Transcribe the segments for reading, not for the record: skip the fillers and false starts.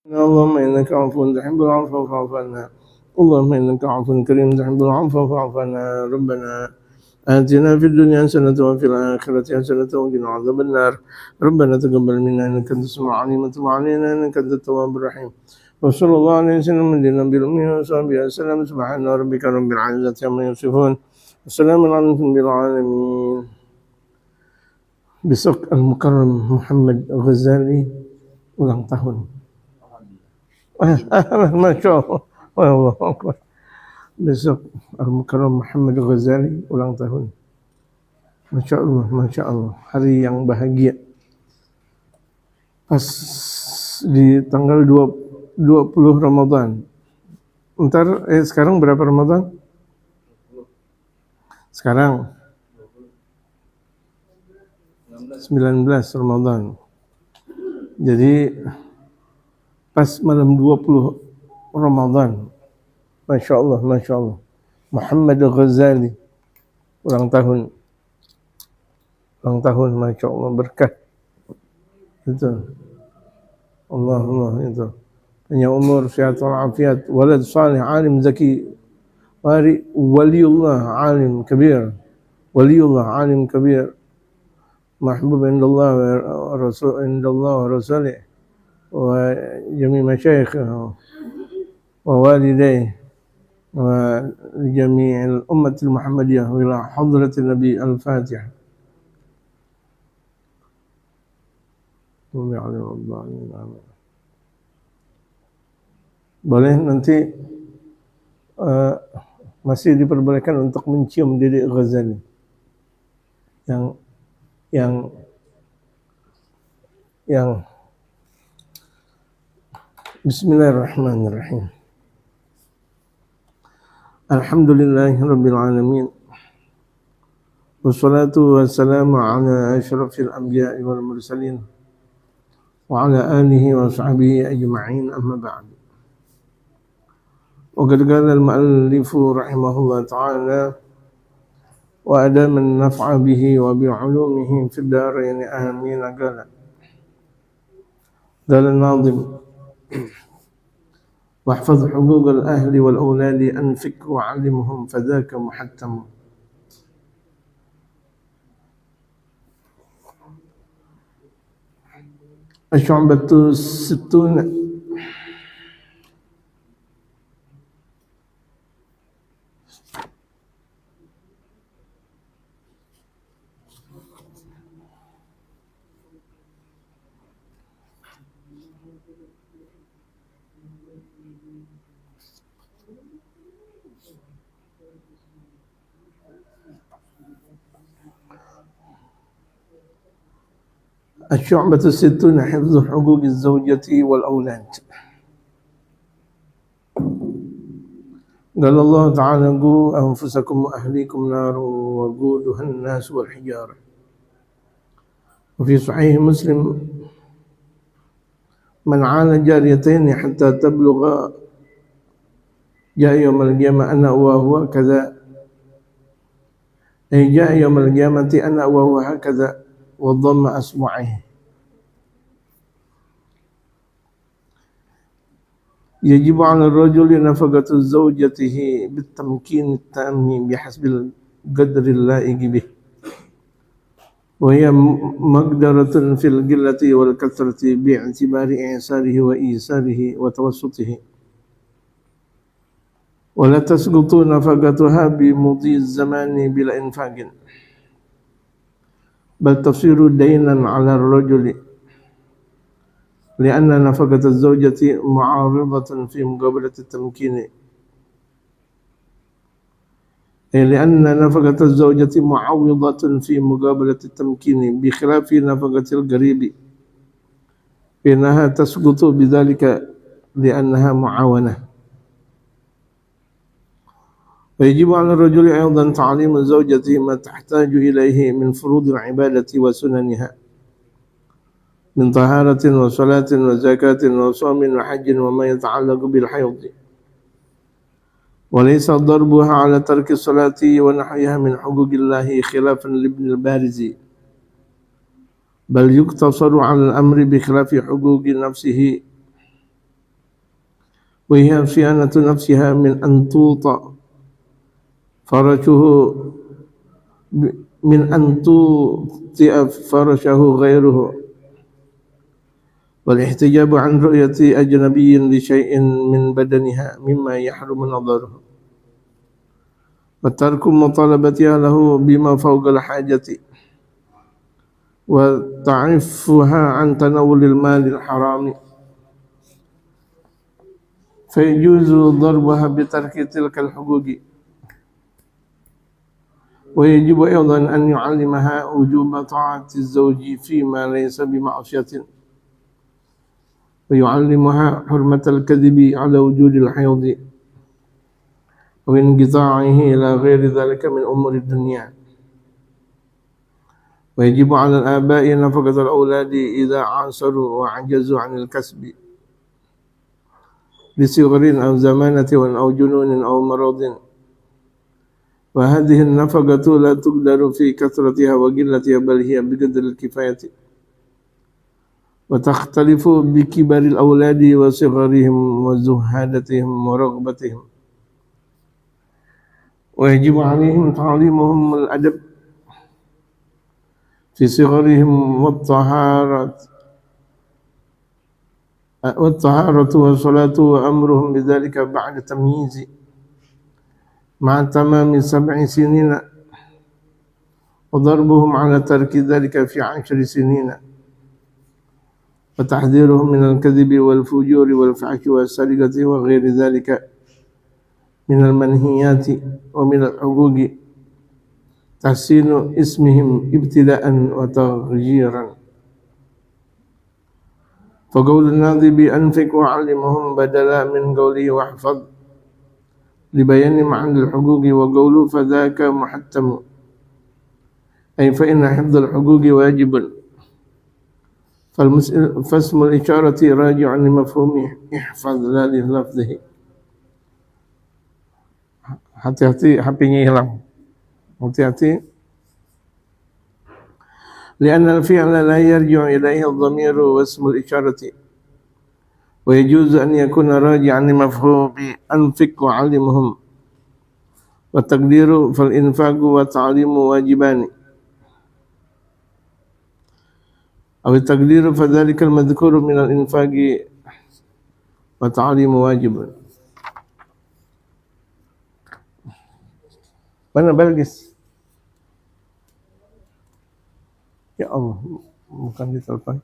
اللهم إنك عفو تحب العفو فاعف عنا. اللهم إنك عفو كريم تحب العفو فاعف عنا. ربنا آتنا في الدنيا حسنة وفي الآخرة حسنة وقنا عذاب النار. ربنا تقبل منا إنك أنت السميع العليم وتب علينا إنك أنت التواب الرحيم. وصلى الله عليه وسلم من النبي الأمي وصحبه وسلم. سبحان ربك رب العزة عما يصفون والسلام على العالمين. Besok Al-Mukarram Muhammad Ghazali ulang tahun. Masya Allah. Allah Akbar. Besok Al-Mukarram Muhammad Ghazali ulang tahun. Masya Allah, Masya Allah. Hari yang bahagia. Pas di tanggal 20 Ramadan. Sekarang berapa Ramadan? Sekarang 19 Ramadan. Jadi pas malam 20 Ramadan. Masya Allah, Masya Allah. Muhammad Ghazali ulang tahun. Ulang tahun, Masya Allah, berkah. Itu. Allah itu. Panjang umur, sehat walafiat, walad salih, alim zaki, waliullah, alim kabir, waliullah, alim kabir, mahbub indallah wa rasul indallah wa rasulih wa jami' masyaikh wa walidayh wa jami' al-ummah al-muhammadiyah wa ila hadrat al-nabi al-fatihah. Boleh nanti masih diperbolehkan untuk mencium diri Ghazali yang Bismillahirrahmanirrahim. Alhamdulillahirabbil alamin. Wassalatu wassalamu ala asyrafil anbiya'i wal mursalin wa ala alihi wa sahbihi ajma'in, amma ba'd. Wa qad qala al-mu'allif rahimahullah ta'ala wa adama an-naf'a bihi wa bi'ulumihi fid darain amin. Qala an-nazim واحفظ حقوق الأهل والأولاد أنفق وعلمهم فذاك محتم. الشعبة الستون. الشعبة الستون حفظ حقوق الزوجة والأولاد. قال الله تعالى قوا أنفسكم وأهليكم نار وقودها الناس والحجارة. وفي صحيح مسلم من عال جاريتين حتى تبلغ جاء يوم القيامة أنا وهو كذا، أي جاء يوم القيامة أنا وهو هكذا وضم أصبعيه. يجب على الرجل نفقة زوجته بالتمكين التام بحسب القدر اللائق به، وهي مقدرة في القلة والكثرة باعتبار إعساره وإيساره وتوسطه، ولا تسقط نفقتها بمضي الزمان بلا إنفاق، بل تصير دينا على الرجل، لأن نفقة الزوجة معارضة في مقابلة التمكين، أي لأن نفقة الزوجة معوضة في مقابلة التمكين بخلاف نفقة القريب، فإنها تسقط بذلك لأنها معاونة. ويجب على الرجل أيضا تعليم زوجته ما تحتاج إليه من فروض العبادة وسننها من طهارة وصلاة وزكاة وصوم وحج وما يتعلق بالحيض، وليس ضربها على ترك الصلاة ونحوها من حقوق الله خلافا لابن البارز، بل يقتصر على الأمر بخلاف حقوق نفسه، وهي التي تسقط بذلك لأنها معاونة. ويجب على الرجل أيضا تعليم زوجته ما تحتاج إليه من فروض العبادة وسننها من طهارة وصلاة وزكاة وصوم وحج وما يتعلق بالحيض، وليس ضربها على ترك الصلاة ونحوها من حقوق الله خلافا لابن البارز، بل يقتصر على الأمر بخلاف وهي صيانة نفسها من أن توطأ فرشه من أن توطئ فرشه غيره، والاحتجاب عن رؤية أجنبي لشيء من بدنها مما يحرم نظره، وترك مطالبتها له بما فوق الحاجة، وتعفها عن تناول المال الحرام، فيجوز ضربها بترك تلك الحقوق. ويجب أيضا أن يعلمها وجوب طاعة الزوج فيما ليس بمعصية، ويعلمها حرمة الكذب على وجود الحيض وانقطاعه إلى غير ذلك من أمور الدنيا. ويجب على الآباء نفقة الأولاد إذا عاصروا وعجزوا عن الكسب لصغر أو زمانة أو جنون أو مرض، وهذه النفقة لا تقدر في كثرتها وقلتها، بل هي بقدر الكفاية، وتختلف بكبر الأولاد وصغرهم وزهادتهم ورغبتهم. ويجب عليهم تعليمهم الأدب في صغرهم والطهارة والصلاة، وأمرهم بذلك بعد تمييز مع تمام 7 سنين، وضربهم على ترك ذلك في 10 سنين، وتحذيرهم من الكذب والفجور والفحش والسرقة وغير ذلك من المنهيات ومن الحقوق، تحسين اسمهم ابتداء وتغييرا. فقول الناظم أنفق وعلمهم بدلا من قوله واحفظ لبيان معنى الحقوق، وقوله فذاك محتم، أي فإن حفظ الحقوق واجب، فاسم الإشارة راجع لمفهوم احفظ لا للفظه. Hati-hati HP-nya hilang. Hati-hati. لأن الفعل لا يرجع إليه الضمير واسم الإشارة، ويجوز أن يكون راجعا لمفهوم أنفق وعلمهم، والتقدير فالإنفاق والتعليم واجبان، أو التقدير فذلك المذكور من الإنفاق والتعليم واجب. Mana Balgis? Ya Allah, bukan di telepon.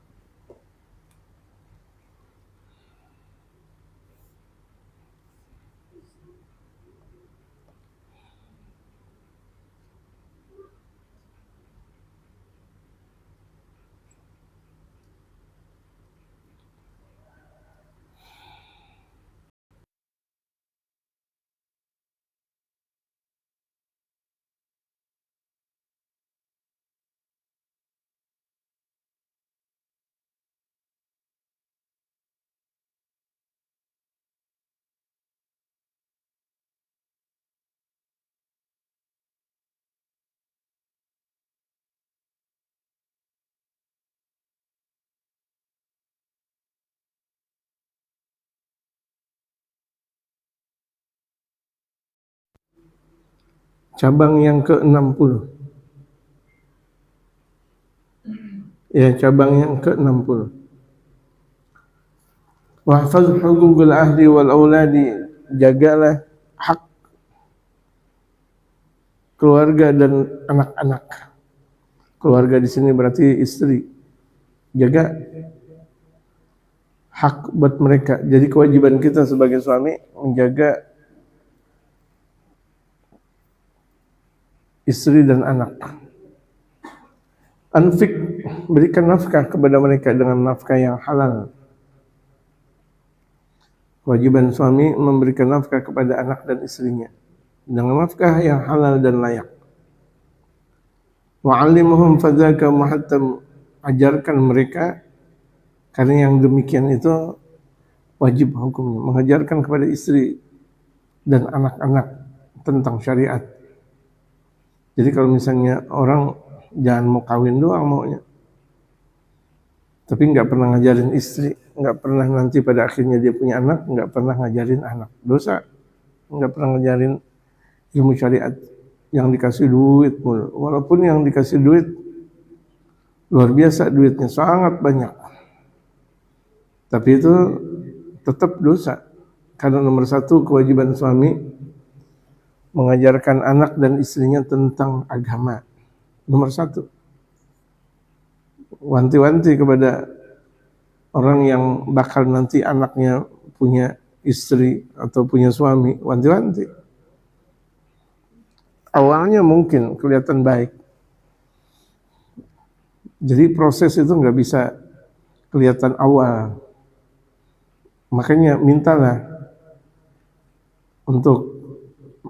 Cabang yang ke-60. Ya, cabang yang ke-60. Wahfaz huququl ahli wal auladi, jagalah hak keluarga dan anak-anak. Keluarga di sini berarti istri. Jaga hak buat mereka. Jadi kewajiban kita sebagai suami menjaga istri dan anak. Anfik, berikan nafkah kepada mereka dengan nafkah yang halal. Kewajiban suami memberikan nafkah kepada anak dan istrinya dengan nafkah yang halal dan layak. Wa'allimuhum fadzaka muhattam, ajarkan mereka, karena yang demikian itu wajib hukumnya, mengajarkan kepada istri dan anak-anak tentang syariat. Jadi kalau misalnya orang jangan mau kawin doang maunya, tapi nggak pernah ngajarin istri, nggak pernah nanti pada akhirnya dia punya anak, nggak pernah ngajarin anak. Dosa. Nggak pernah ngajarin ilmu syariat. Yang dikasih duit mulu. Walaupun yang dikasih duit luar biasa, duitnya sangat banyak, tapi itu tetap dosa. Karena nomor satu, kewajiban suami mengajarkan anak dan istrinya tentang agama. Nomor satu, wanti-wanti kepada orang yang bakal nanti anaknya punya istri atau punya suami, wanti-wanti. Awalnya mungkin kelihatan baik, jadi proses itu nggak bisa kelihatan awal. Makanya mintalah untuk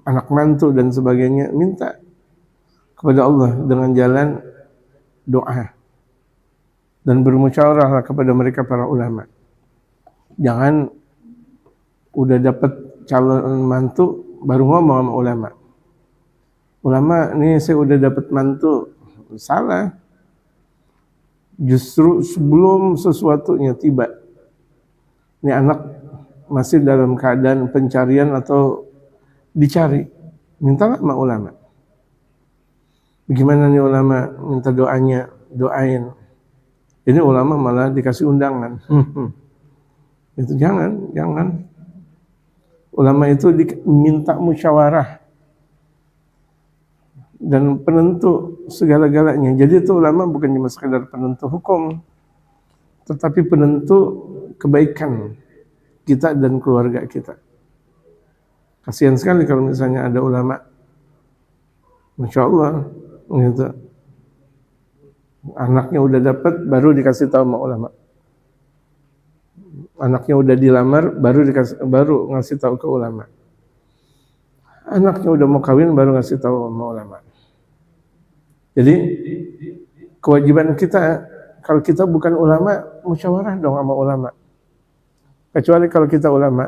anak mantu dan sebagainya, minta kepada Allah dengan jalan doa dan bermusyawarah kepada mereka para ulama. Jangan udah dapat calon mantu baru ngomong sama ulama. Ulama, nih saya udah dapat mantu. Salah. Justru sebelum sesuatunya tiba, ini anak masih dalam keadaan pencarian atau dicari, mintalah sama ulama. Bagaimana nih ulama, minta doanya, doain. Ini ulama malah dikasih undangan. Itu jangan. Ulama itu diminta musyawarah dan penentu segala-galanya. Jadi itu ulama bukan cuma sekedar penentu hukum, tetapi penentu kebaikan kita dan keluarga kita. Kasihan sekali kalau misalnya ada ulama, Masya Allah, gitu, anaknya udah dapat baru dikasih tahu sama ulama. Anaknya udah dilamar baru ngasih tahu ke ulama. Anaknya udah mau kawin baru ngasih tahu sama ulama. Jadi kewajiban kita, kalau kita bukan ulama, musyawarah dong sama ulama. Kecuali kalau kita ulama,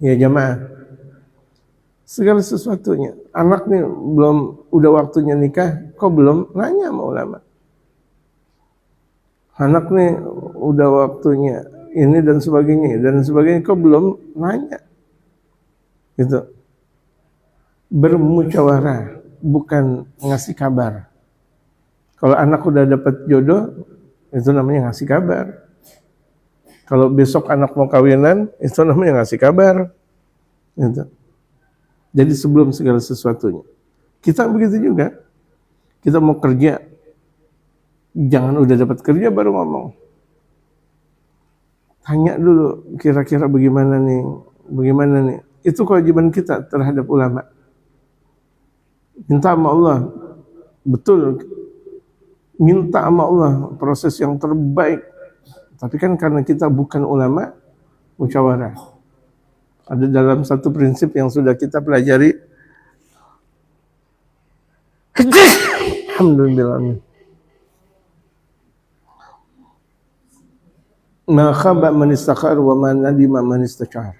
ya jamaah, segala sesuatunya. Anak nih belum, udah waktunya nikah, kok belum nanya sama ulama. Anak nih udah waktunya ini dan sebagainya, kok belum nanya. Gitu. Bermusyawarah, bukan ngasih kabar. Kalau anak udah dapat jodoh, itu namanya ngasih kabar. Kalau besok anak mau kawinan, itu namanya ngasih kabar. Gitu. Jadi sebelum segala sesuatunya. Kita begitu juga. Kita mau kerja, jangan udah dapat kerja baru ngomong. Tanya dulu, kira-kira bagaimana nih. Itu kewajiban kita terhadap ulama. Minta sama Allah, betul, minta sama Allah proses yang terbaik. Tapi kan karena kita bukan ulama, musyawarah. Ada dalam satu prinsip yang sudah kita pelajari. Alhamdulillah. Ma khaba man istakhar wa man nadima man istashar.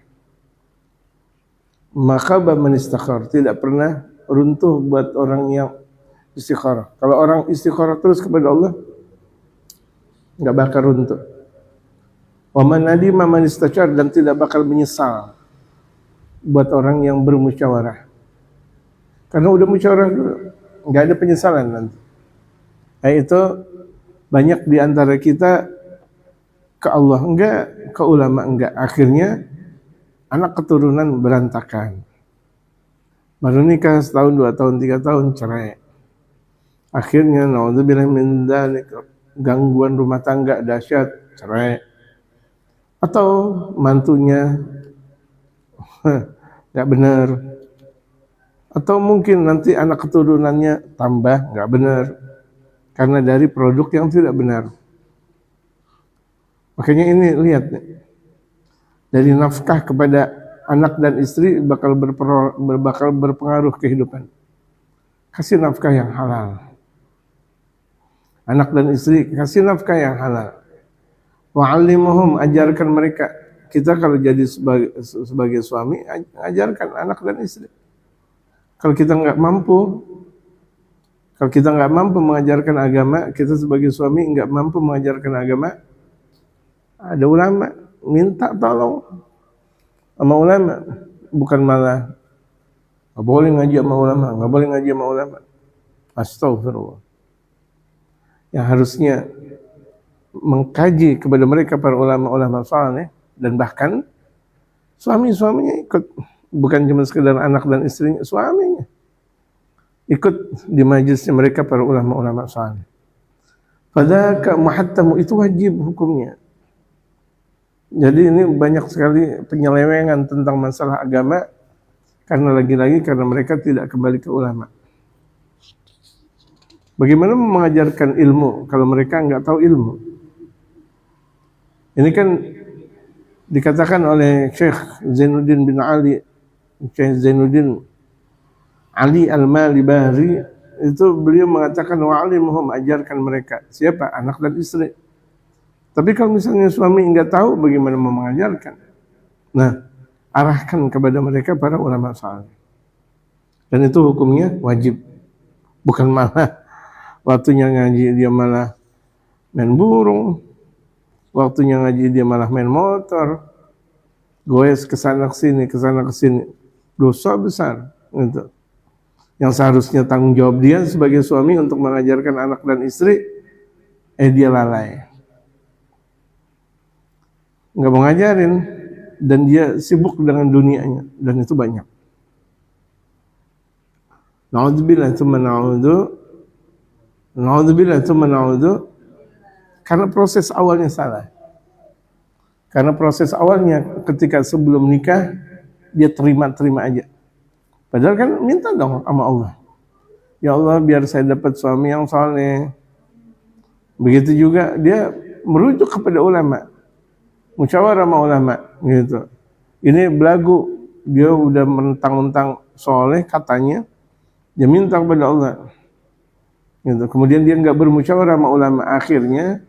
Ma khaba man istakhar, tidak pernah runtuh buat orang yang istikharah. Kalau orang istikharah terus kepada Allah, nggak bakal runtuh. Wa man nadima man istashar, dan tidak bakal menyesal buat orang yang bermusyawarah. Karena udah musyawarah dulu, nggak ada penyesalan nanti. Itu banyak di antara kita ke Allah enggak, ke ulama enggak. Akhirnya anak keturunan berantakan. Baru nikah setahun, 2 tahun, 3 tahun cerai. Akhirnya naudzubillah min dzalik, gangguan rumah tangga dahsyat, cerai. Atau mantunya enggak benar. Atau mungkin nanti anak keturunannya tambah enggak benar karena dari produk yang tidak benar. Makanya ini lihat, dari nafkah kepada anak dan istri bakal berpengaruh kehidupan. Kasih nafkah yang halal. Anak dan istri kasih nafkah yang halal. Wa'allimuhum, ajarkan mereka. Kita kalau jadi sebagai suami, ajarkan anak dan istri. Kalau kita nggak mampu, Kalau kita nggak mampu mengajarkan agama, kita sebagai suami nggak mampu mengajarkan agama, ada ulama, minta tolong sama ulama, bukan malah nggak boleh ngaji sama ulama, nggak boleh ngaji sama ulama. Astagfirullah. Yang harusnya mengkaji kepada mereka para ulama-ulama saleh, dan bahkan suami-suaminya ikut, bukan cuma sekedar anak dan istrinya, suaminya ikut di majelisnya mereka para ulama-ulama saleh. Fadzaka muhattamu, itu wajib hukumnya. Jadi ini banyak sekali penyelewengan tentang masalah agama karena lagi-lagi karena mereka tidak kembali ke ulama. Bagaimana mengajarkan ilmu kalau mereka nggak tahu ilmu? Ini kan dikatakan oleh Syekh Zainuddin bin Ali, Syekh Zainuddin Ali Al-Malibari, itu beliau mengatakan wa'alimuhum, ajarkan mereka. Siapa? Anak dan istri. Tapi kalau misalnya suami nggak tahu, bagaimana mau mengajarkan? Nah, arahkan kepada mereka para ulama saleh. Dan itu hukumnya wajib. Bukan malah waktunya ngaji dia malah main burung, waktunya ngaji dia malah main motor, goes kesana kesini, kesana kesini. Dosa besar. Gitu. Yang seharusnya tanggung jawab dia sebagai suami untuk mengajarkan anak dan istri, dia lalai. Nggak mau ngajarin, dan dia sibuk dengan dunianya, dan itu banyak. Na'udzubillah tsumma na'udzu, na'udzubillah tsumma na'udzu, karena proses awalnya salah. Karena proses awalnya ketika sebelum nikah, dia terima-terima aja. Padahal kan minta dong sama Allah. Ya Allah, biar saya dapat suami yang saleh. Begitu juga dia merujuk kepada ulama, musyawarah sama ulama, gitu. Ini belagu, dia udah mentang-mentang soleh katanya, dia minta kepada Allah, gitu. Kemudian dia nggak bermusyawarah sama ulama, akhirnya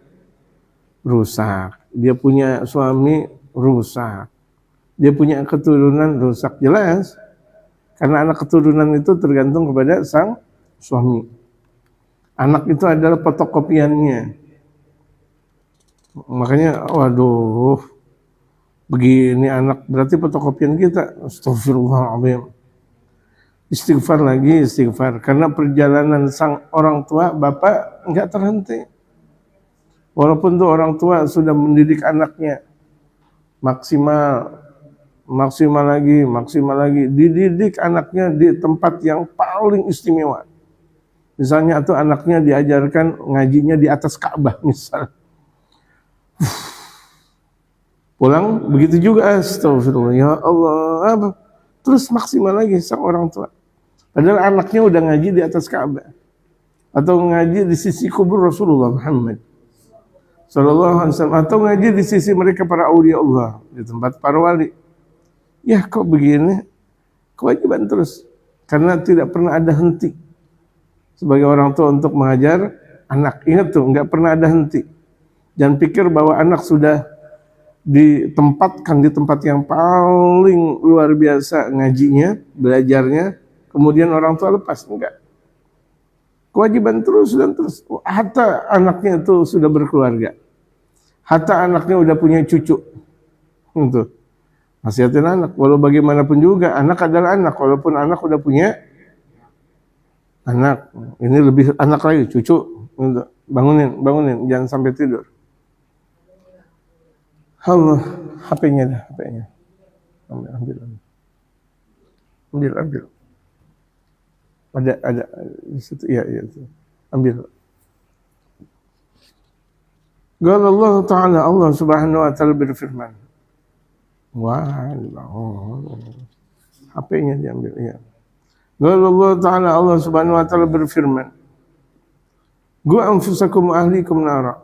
rusak. Dia punya suami rusak, dia punya keturunan rusak, jelas. Karena anak keturunan itu tergantung kepada sang suami. Anak itu adalah fotokopiannya. Makanya, waduh, begini anak, berarti fotokopian kita. Astagfirullahaladzim. Istighfar lagi, istighfar. Karena perjalanan sang orang tua, bapak nggak terhenti. Walaupun tuh orang tua sudah mendidik anaknya maksimal lagi, dididik anaknya di tempat yang paling istimewa. Misalnya atau anaknya diajarkan ngajinya di atas Ka'bah misal. Pulang begitu juga, astagfirullah, ya Allah, terus maksimal lagi sang orang tua. Padahal anaknya udah ngaji di atas Ka'bah atau ngaji di sisi kubur Rasulullah Muhammad sallallahu alaihi wasallam, atau ngaji di sisi mereka para aulia Allah, di tempat para wali. Ya kok begini? Kewajiban terus. Karena tidak pernah ada henti sebagai orang tua untuk mengajar anak. Ingat tuh, nggak pernah ada henti. Jangan pikir bahwa anak sudah ditempatkan di tempat yang paling luar biasa ngajinya, belajarnya, kemudian orang tua lepas. Enggak. Kewajiban terus dan terus. Hatta anaknya itu sudah berkeluarga. Hatta anaknya udah punya cucu. Untuk nasihatin anak, walau bagaimanapun juga anak adalah anak, walaupun anak udah punya anak, ini lebih anak lagi, cucu, bangunin, jangan sampai tidur. Allah, HP-nya dah, HP-nya. Ambil. Ada di situ, iya itu. Ambil. Qala Allah Ta'ala, Allah Subhanahu wa taala berfirman. Wah, HP-nya diambil, ya. Allah Ta'ala, Allah Subhanahu wa taala berfirman, "Gu anfusakum ahlikum nara."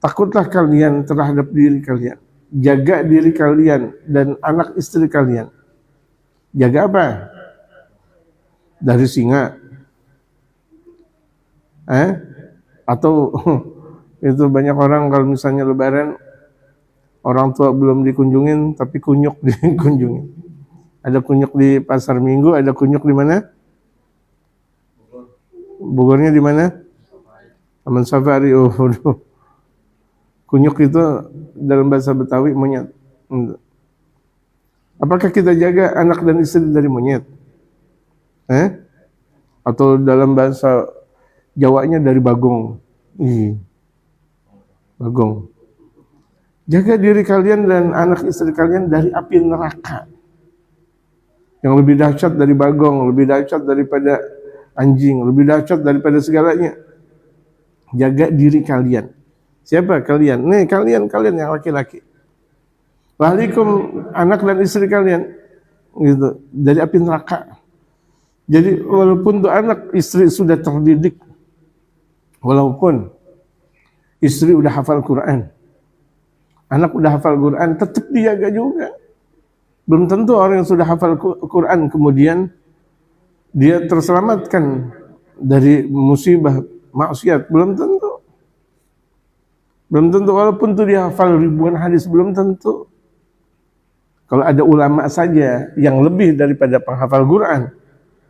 Takutlah kalian terhadap diri kalian, jaga diri kalian dan anak istri kalian. Jaga apa? Dari singa. Atau itu banyak orang kalau misalnya lebaran orang tua belum dikunjungin, tapi kunyuk dikunjungin. Ada kunyuk di pasar Minggu, ada kunyuk di mana? Bogornya di mana? Taman Safari. Oh, kunyuk itu dalam bahasa Betawi monyet. Apakah kita jaga anak dan istri dari monyet? Atau dalam bahasa Jawanya dari bagong? Bagong. Jaga diri kalian dan anak istri kalian dari api neraka. Yang lebih dahsyat dari bagong, lebih dahsyat daripada anjing, lebih dahsyat daripada segalanya. Jaga diri kalian. Siapa kalian? Nih kalian yang laki-laki. Wahlikum anak dan istri kalian gitu dari api neraka. Jadi walaupun tuh anak istri sudah terdidik, walaupun istri udah hafal Quran, anak udah hafal Quran, tetap dijaga juga. Belum tentu orang yang sudah hafal Quran kemudian dia terselamatkan dari musibah maksiat, belum tentu. Belum tentu, walaupun tuh dia hafal ribuan hadis, belum tentu. Kalau ada ulama saja yang lebih daripada penghafal Quran,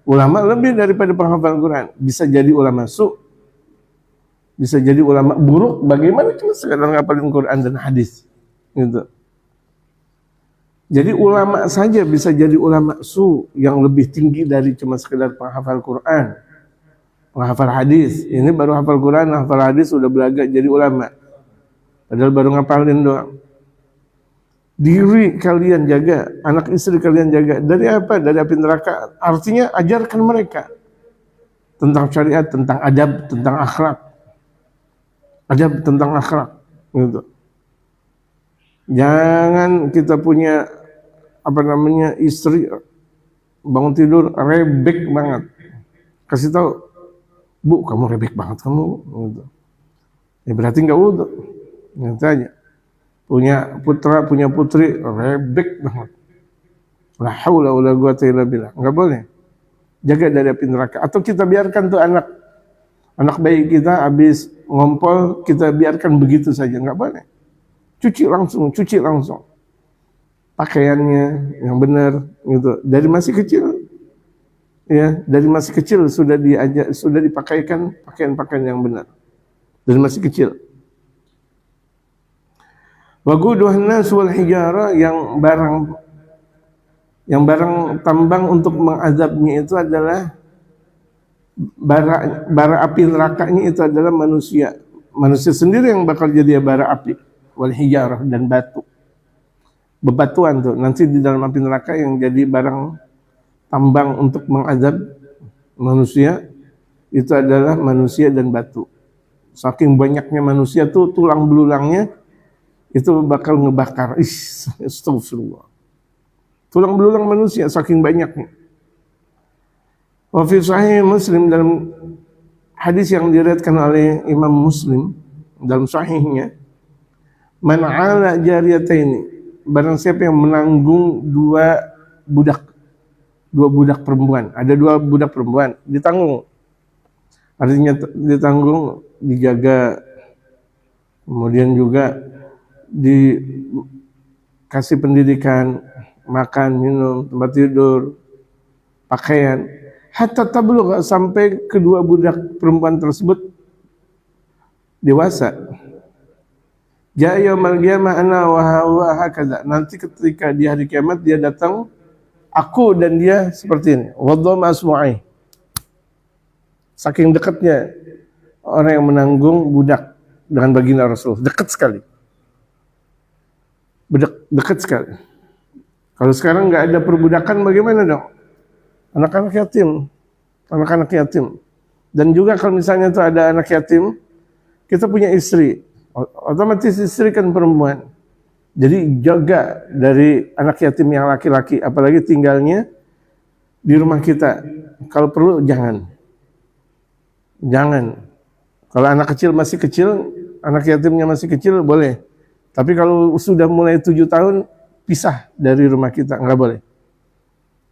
ulama lebih daripada penghafal Quran, bisa jadi ulama bisa jadi ulama buruk. Bagaimana cuma sekadar ngapalin Quran dan hadis gitu. Jadi ulama saja bisa jadi ulama yang lebih tinggi dari cuma sekedar penghafal Quran, penghafal hadis. Ini baru hafal Quran, hafal hadis sudah belaga jadi ulama, padahal baru ngapalin doang. Diri kalian jaga, anak istri kalian jaga. Dari apa? Dari api neraka. Artinya ajarkan mereka tentang syariat, tentang adab, tentang akhlak. Adab tentang akhlak gitu. Jangan kita punya istri bangun tidur rebek banget. Kasih tahu, Bu, kamu rebek banget kamu gitu. Ya berarti enggak wudu. Gitu aja. Punya putra, punya putri rebek banget. La haula wala quwata illa billah. Enggak boleh. Jaga dari api neraka. Atau kita biarkan tuh anak bayi kita habis ngompol, kita biarkan begitu saja, enggak boleh. Cuci langsung. Pakaiannya yang benar gitu. Dari masih kecil. Ya, dari masih kecil sudah dipakaikan pakaian-pakaian yang benar. Dari masih kecil. Waguduhan nas wal hijara, yang barang tambang untuk mengazabnya itu adalah bara api nerakanya itu adalah manusia. Manusia sendiri yang bakal jadi bara api, wal hijarah, dan batu. Bebatuan tuh nanti di dalam api neraka yang jadi barang tambang untuk mengazab manusia itu adalah manusia dan batu. Saking banyaknya manusia tuh tulang belulangnya itu bakal ngebakar. Astagfirullah. Tulang belulang manusia saking banyaknya. Wa fi sahih Muslim, dalam hadis yang diriwayatkan oleh Imam Muslim dalam sahihnya, man ala jariyataini, barang siapa yang menanggung dua budak perempuan. Ada dua budak perempuan ditanggung. Artinya ditanggung, dijaga, kemudian juga dikasih pendidikan, makan, minum, tempat tidur, pakaian, hatta tablugh, sampai kedua budak perempuan tersebut dewasa. Ja'a yaumal qiyamah ana wa hakaza, nanti ketika di hari kiamat dia datang, aku dan dia seperti ini. Wadhama asmu'ai, saking dekatnya orang yang menanggung budak dengan baginda Rasul, dekat sekali. Dekat sekali. Kalau sekarang nggak ada perbudakan, bagaimana dong? Anak-anak yatim. Dan juga kalau misalnya itu ada anak yatim, kita punya istri, otomatis istri kan perempuan. Jadi jaga dari anak yatim yang laki-laki, apalagi tinggalnya di rumah kita. Kalau perlu jangan. Kalau anak kecil masih kecil, anak yatimnya masih kecil boleh. Tapi kalau sudah mulai 7 tahun, pisah dari rumah kita, nggak boleh.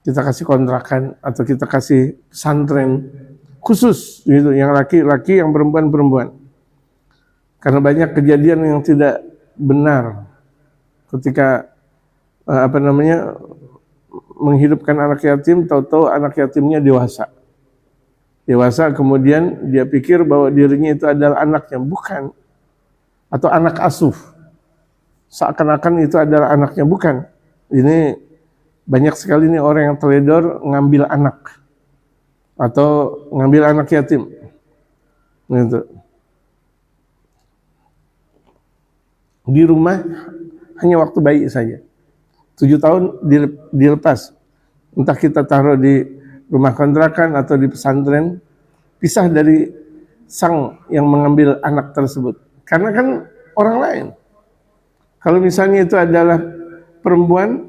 Kita kasih kontrakan atau kita kasih pesantren khusus gitu, yang laki-laki, yang perempuan. Karena banyak kejadian yang tidak benar ketika menghidupkan anak yatim, tahu-tahu anak yatimnya dewasa. Dewasa kemudian dia pikir bahwa dirinya itu adalah anaknya, bukan. Atau anak asuh. Seakan-akan itu adalah anaknya, bukan. Ini banyak sekali nih orang yang teledor ngambil anak atau ngambil anak yatim. Gitu. Di rumah hanya waktu bayi saja. 7 tahun dilepas. Entah kita taruh di rumah kontrakan atau di pesantren, pisah dari sang yang mengambil anak tersebut. Karena kan orang lain. Kalau misalnya itu adalah perempuan,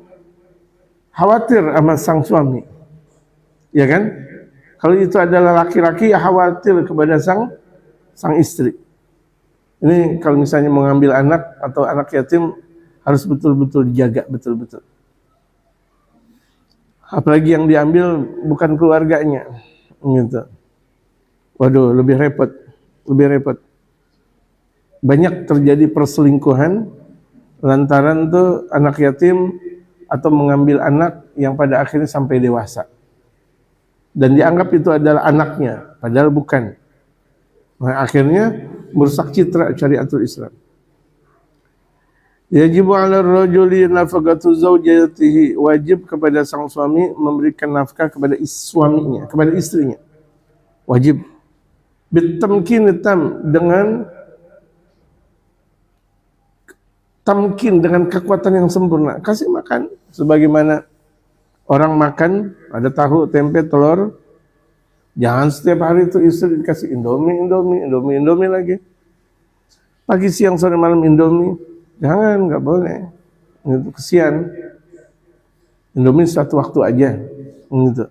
khawatir sama sang suami. Ya kan? Kalau itu adalah laki-laki, ya khawatir kepada sang istri. Ini kalau misalnya mengambil anak atau anak yatim, harus betul-betul dijaga, betul-betul. Apalagi yang diambil bukan keluarganya. Gitu. Waduh, lebih repot. Banyak terjadi perselingkuhan lantaran tuh anak yatim atau mengambil anak yang pada akhirnya sampai dewasa. Dan dianggap itu adalah anaknya, padahal bukan. Nah, akhirnya merusak citra syariatul Islam. Yajibu 'ala ar-rajuli nafaqatu zawjatihi, wajib kepada sang suami memberikan nafkah kepada suaminya, kepada istrinya. Wajib. Bitamkin dengan tamkin, dengan kekuatan yang sempurna. Kasih makan sebagaimana orang makan, ada tahu, tempe, telur. Jangan setiap hari itu istri dikasih Indomie lagi. Pagi, siang, sore, malam Indomie. Jangan, nggak boleh. Itu kesian. Indomie satu waktu aja. Gitu.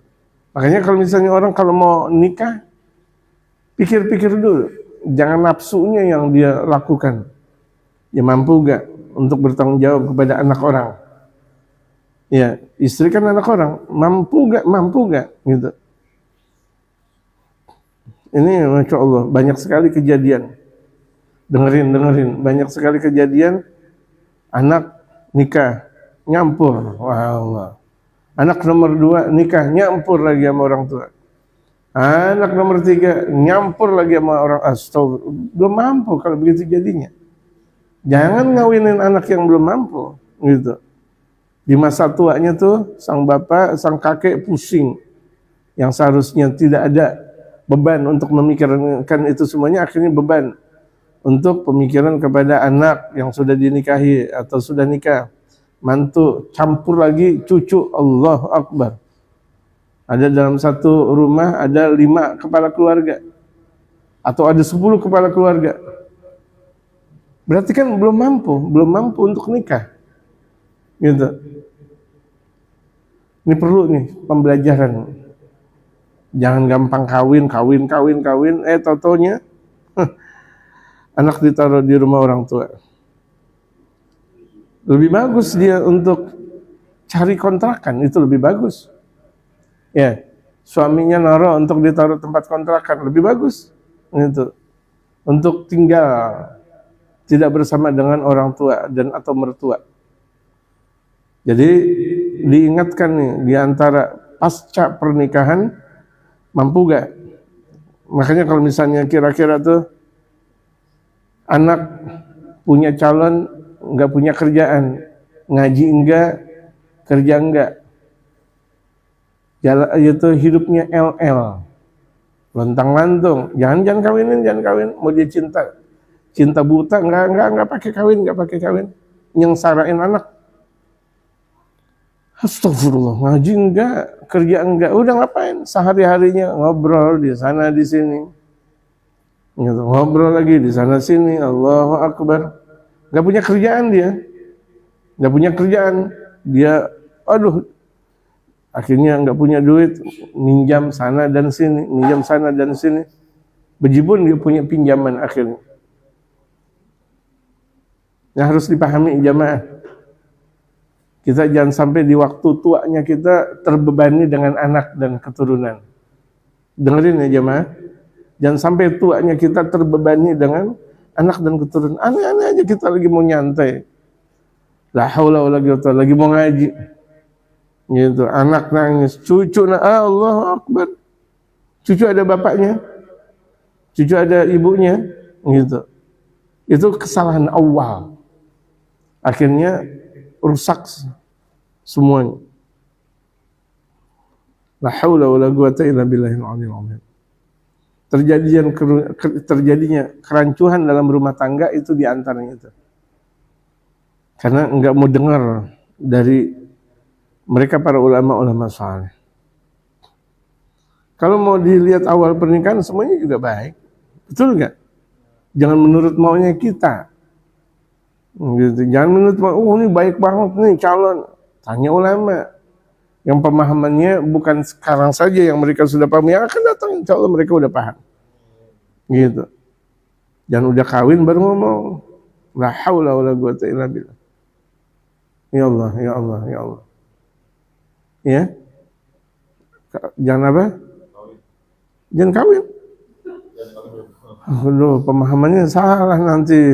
Makanya kalau misalnya orang kalau mau nikah, pikir-pikir dulu. Jangan nafsunya yang dia lakukan. Ya mampu gak untuk bertanggung jawab kepada anak orang? Ya, istri kan anak orang. Mampu gak? Gitu. Ini Masya Allah, banyak sekali kejadian. Dengerin. Banyak sekali kejadian anak nikah, nyampur. Wah Allah. Anak nomor 2 nikah, nyampur lagi sama orang tua. Anak nomor 3 nyampur lagi sama orang. Astagfirullah. Belum mampu kalau begitu jadinya. Jangan ngawinin anak yang belum mampu. Gitu. Di masa tuanya tuh, sang bapak, sang kakek pusing. Yang seharusnya tidak ada beban untuk memikirkan itu semuanya, akhirnya beban untuk pemikiran kepada anak yang sudah dinikahi atau sudah nikah, mantu, campur lagi cucu. Allahu Akbar. Ada dalam satu rumah ada 5 kepala keluarga atau ada 10 kepala keluarga. Berarti kan belum mampu untuk nikah. Gitu. Ini perlu nih pembelajaran. Jangan gampang kawin. Taunya anak ditaruh di rumah orang tua. Lebih bagus dia untuk cari kontrakan, itu lebih bagus. Ya, suaminya naruh untuk ditaruh tempat kontrakan, lebih bagus. Itu untuk tinggal tidak bersama dengan orang tua dan atau mertua. Jadi diingatkan nih, di antara pasca pernikahan mampu gak? Makanya kalau misalnya kira-kira tuh anak punya calon nggak punya kerjaan, ngaji enggak, kerja enggak, jalan itu hidupnya LL, lontang-lantung. Jangan kawin. Mau dia cinta buta, nggak pakai kawin, nyengsarain anak. Astagfirullah, ngaji enggak, kerja enggak, udah ngapain? Sehari-harinya ngobrol di sana di sini, gitu, ngobrol lagi di sana sini. Allahu Akbar. Nggak punya kerjaan, dia, akhirnya nggak punya duit, minjam sana dan sini, bejibun dia punya pinjaman akhirnya. Yang harus dipahami jamaah, kita jangan sampai di waktu tuanya kita terbebani dengan anak dan keturunan. Dengerin ya jamaah, jangan sampai tuanya kita terbebani dengan anak dan keturunan. Aneh-aneh aja kita lagi mau nyantai, la haula wala quwwata, lagi mau ngaji, gitu, anak nangis, cucu Allahu Akbar, cucu ada bapaknya, cucu ada ibunya, gitu. Itu kesalahan awal. Akhirnya rusak semuanya. La haula wala quwata illa billahil aliyil azim. Terjadinya kerancuan dalam rumah tangga itu diantaranya itu. Karena enggak mau dengar dari mereka para ulama-ulama saleh. Kalau mau dilihat awal pernikahan semuanya juga baik. Betul enggak? Jangan menurut maunya kita. Gitu. Jangan menurut mau, ini baik banget nih calon. Tanya ulama. Yang pemahamannya bukan sekarang saja yang mereka sudah paham, yang akan datang insya Allah mereka udah paham. Gitu. Jangan udah kawin baru ngomong. La haula wala quwata illa billah. Ya Allah, ya Allah, ya Allah. Ya. Jangan apa? Jangan kawin. Aduh, pemahamannya salah nanti.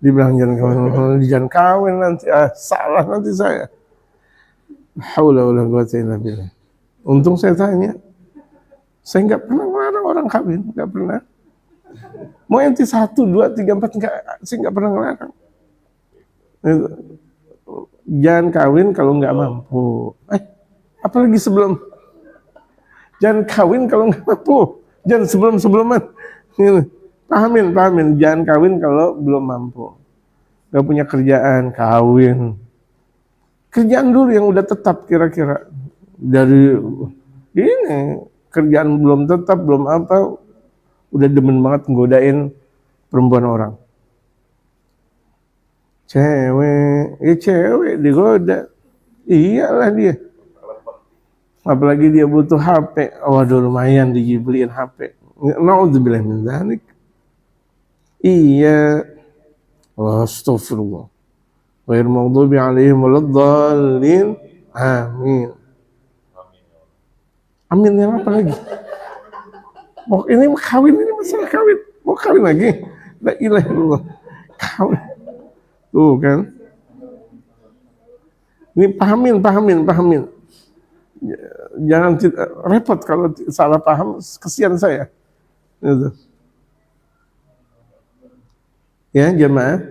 Dibilang jangan kawin nanti. Salah nanti saya. Haula wala quwata illa billah. Untung saya tanya. Saya nggak pernah melarang orang kawin, nggak pernah. Mau ente 1, 2, 3, 4 enggak, saya nggak pernah melarang. Jangan kawin kalau nggak mampu. Apalagi sebelum. Jangan kawin kalau nggak mampu. Jangan sebelum-sebelumnya. Pahamin. Jangan kawin kalau belum mampu. Nggak punya kerjaan, kawin. Kerjaan dulu yang udah tetap kira-kira. Dari ini kerjaan belum tetap, belum apa, udah demen banget nggodain perempuan orang. Cewek digoda. Iyalah dia. Apalagi dia butuh HP. Waduh lumayan dibeliin HP. Na'udzubillah min dzalik. Iya. Astagfirullah. Ghair maghdubi 'alaihim waladdallin. Amin. Amin yang apa lagi? Mau ini kawin, ini masalah kawin. Mau kawin lagi? La ilaha illallah. Kawin. Tuh kan. Ini pahamin. Jangan repot kalau salah paham, kesian saya. Gitu. Ya, jemaah.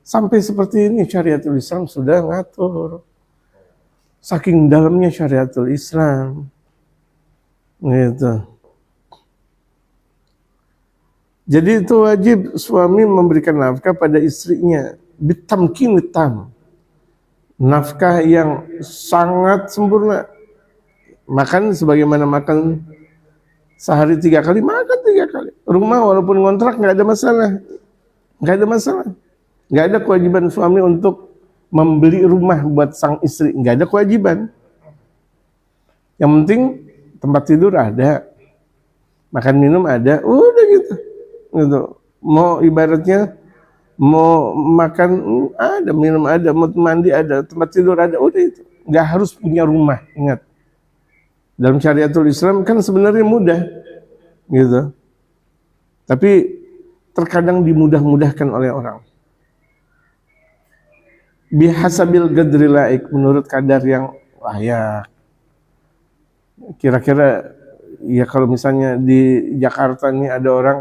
Sampai seperti ini syariatul Islam sudah ngatur. Saking dalamnya syariatul Islam. Gitu. Jadi itu wajib suami memberikan nafkah pada istrinya. Bitamkin tam. Nafkah yang sangat sempurna. Makan sebagaimana makan sehari 3 kali, makan 3 kali. Rumah walaupun ngontrak nggak ada masalah. Nggak ada kewajiban suami untuk membeli rumah buat sang istri. Nggak ada kewajiban. Yang penting tempat tidur ada, makan minum ada, udah gitu. Mau ibaratnya mau makan ada, minum ada, mau mandi ada, tempat tidur ada, udah itu. Nggak harus punya rumah, ingat. Dalam syariatul Islam kan sebenarnya mudah, gitu. Tapi terkadang dimudah-mudahkan oleh orang. Bihasabil gadri laik, menurut kadar yang layak. Kira-kira ya kalau misalnya di Jakarta nih ada orang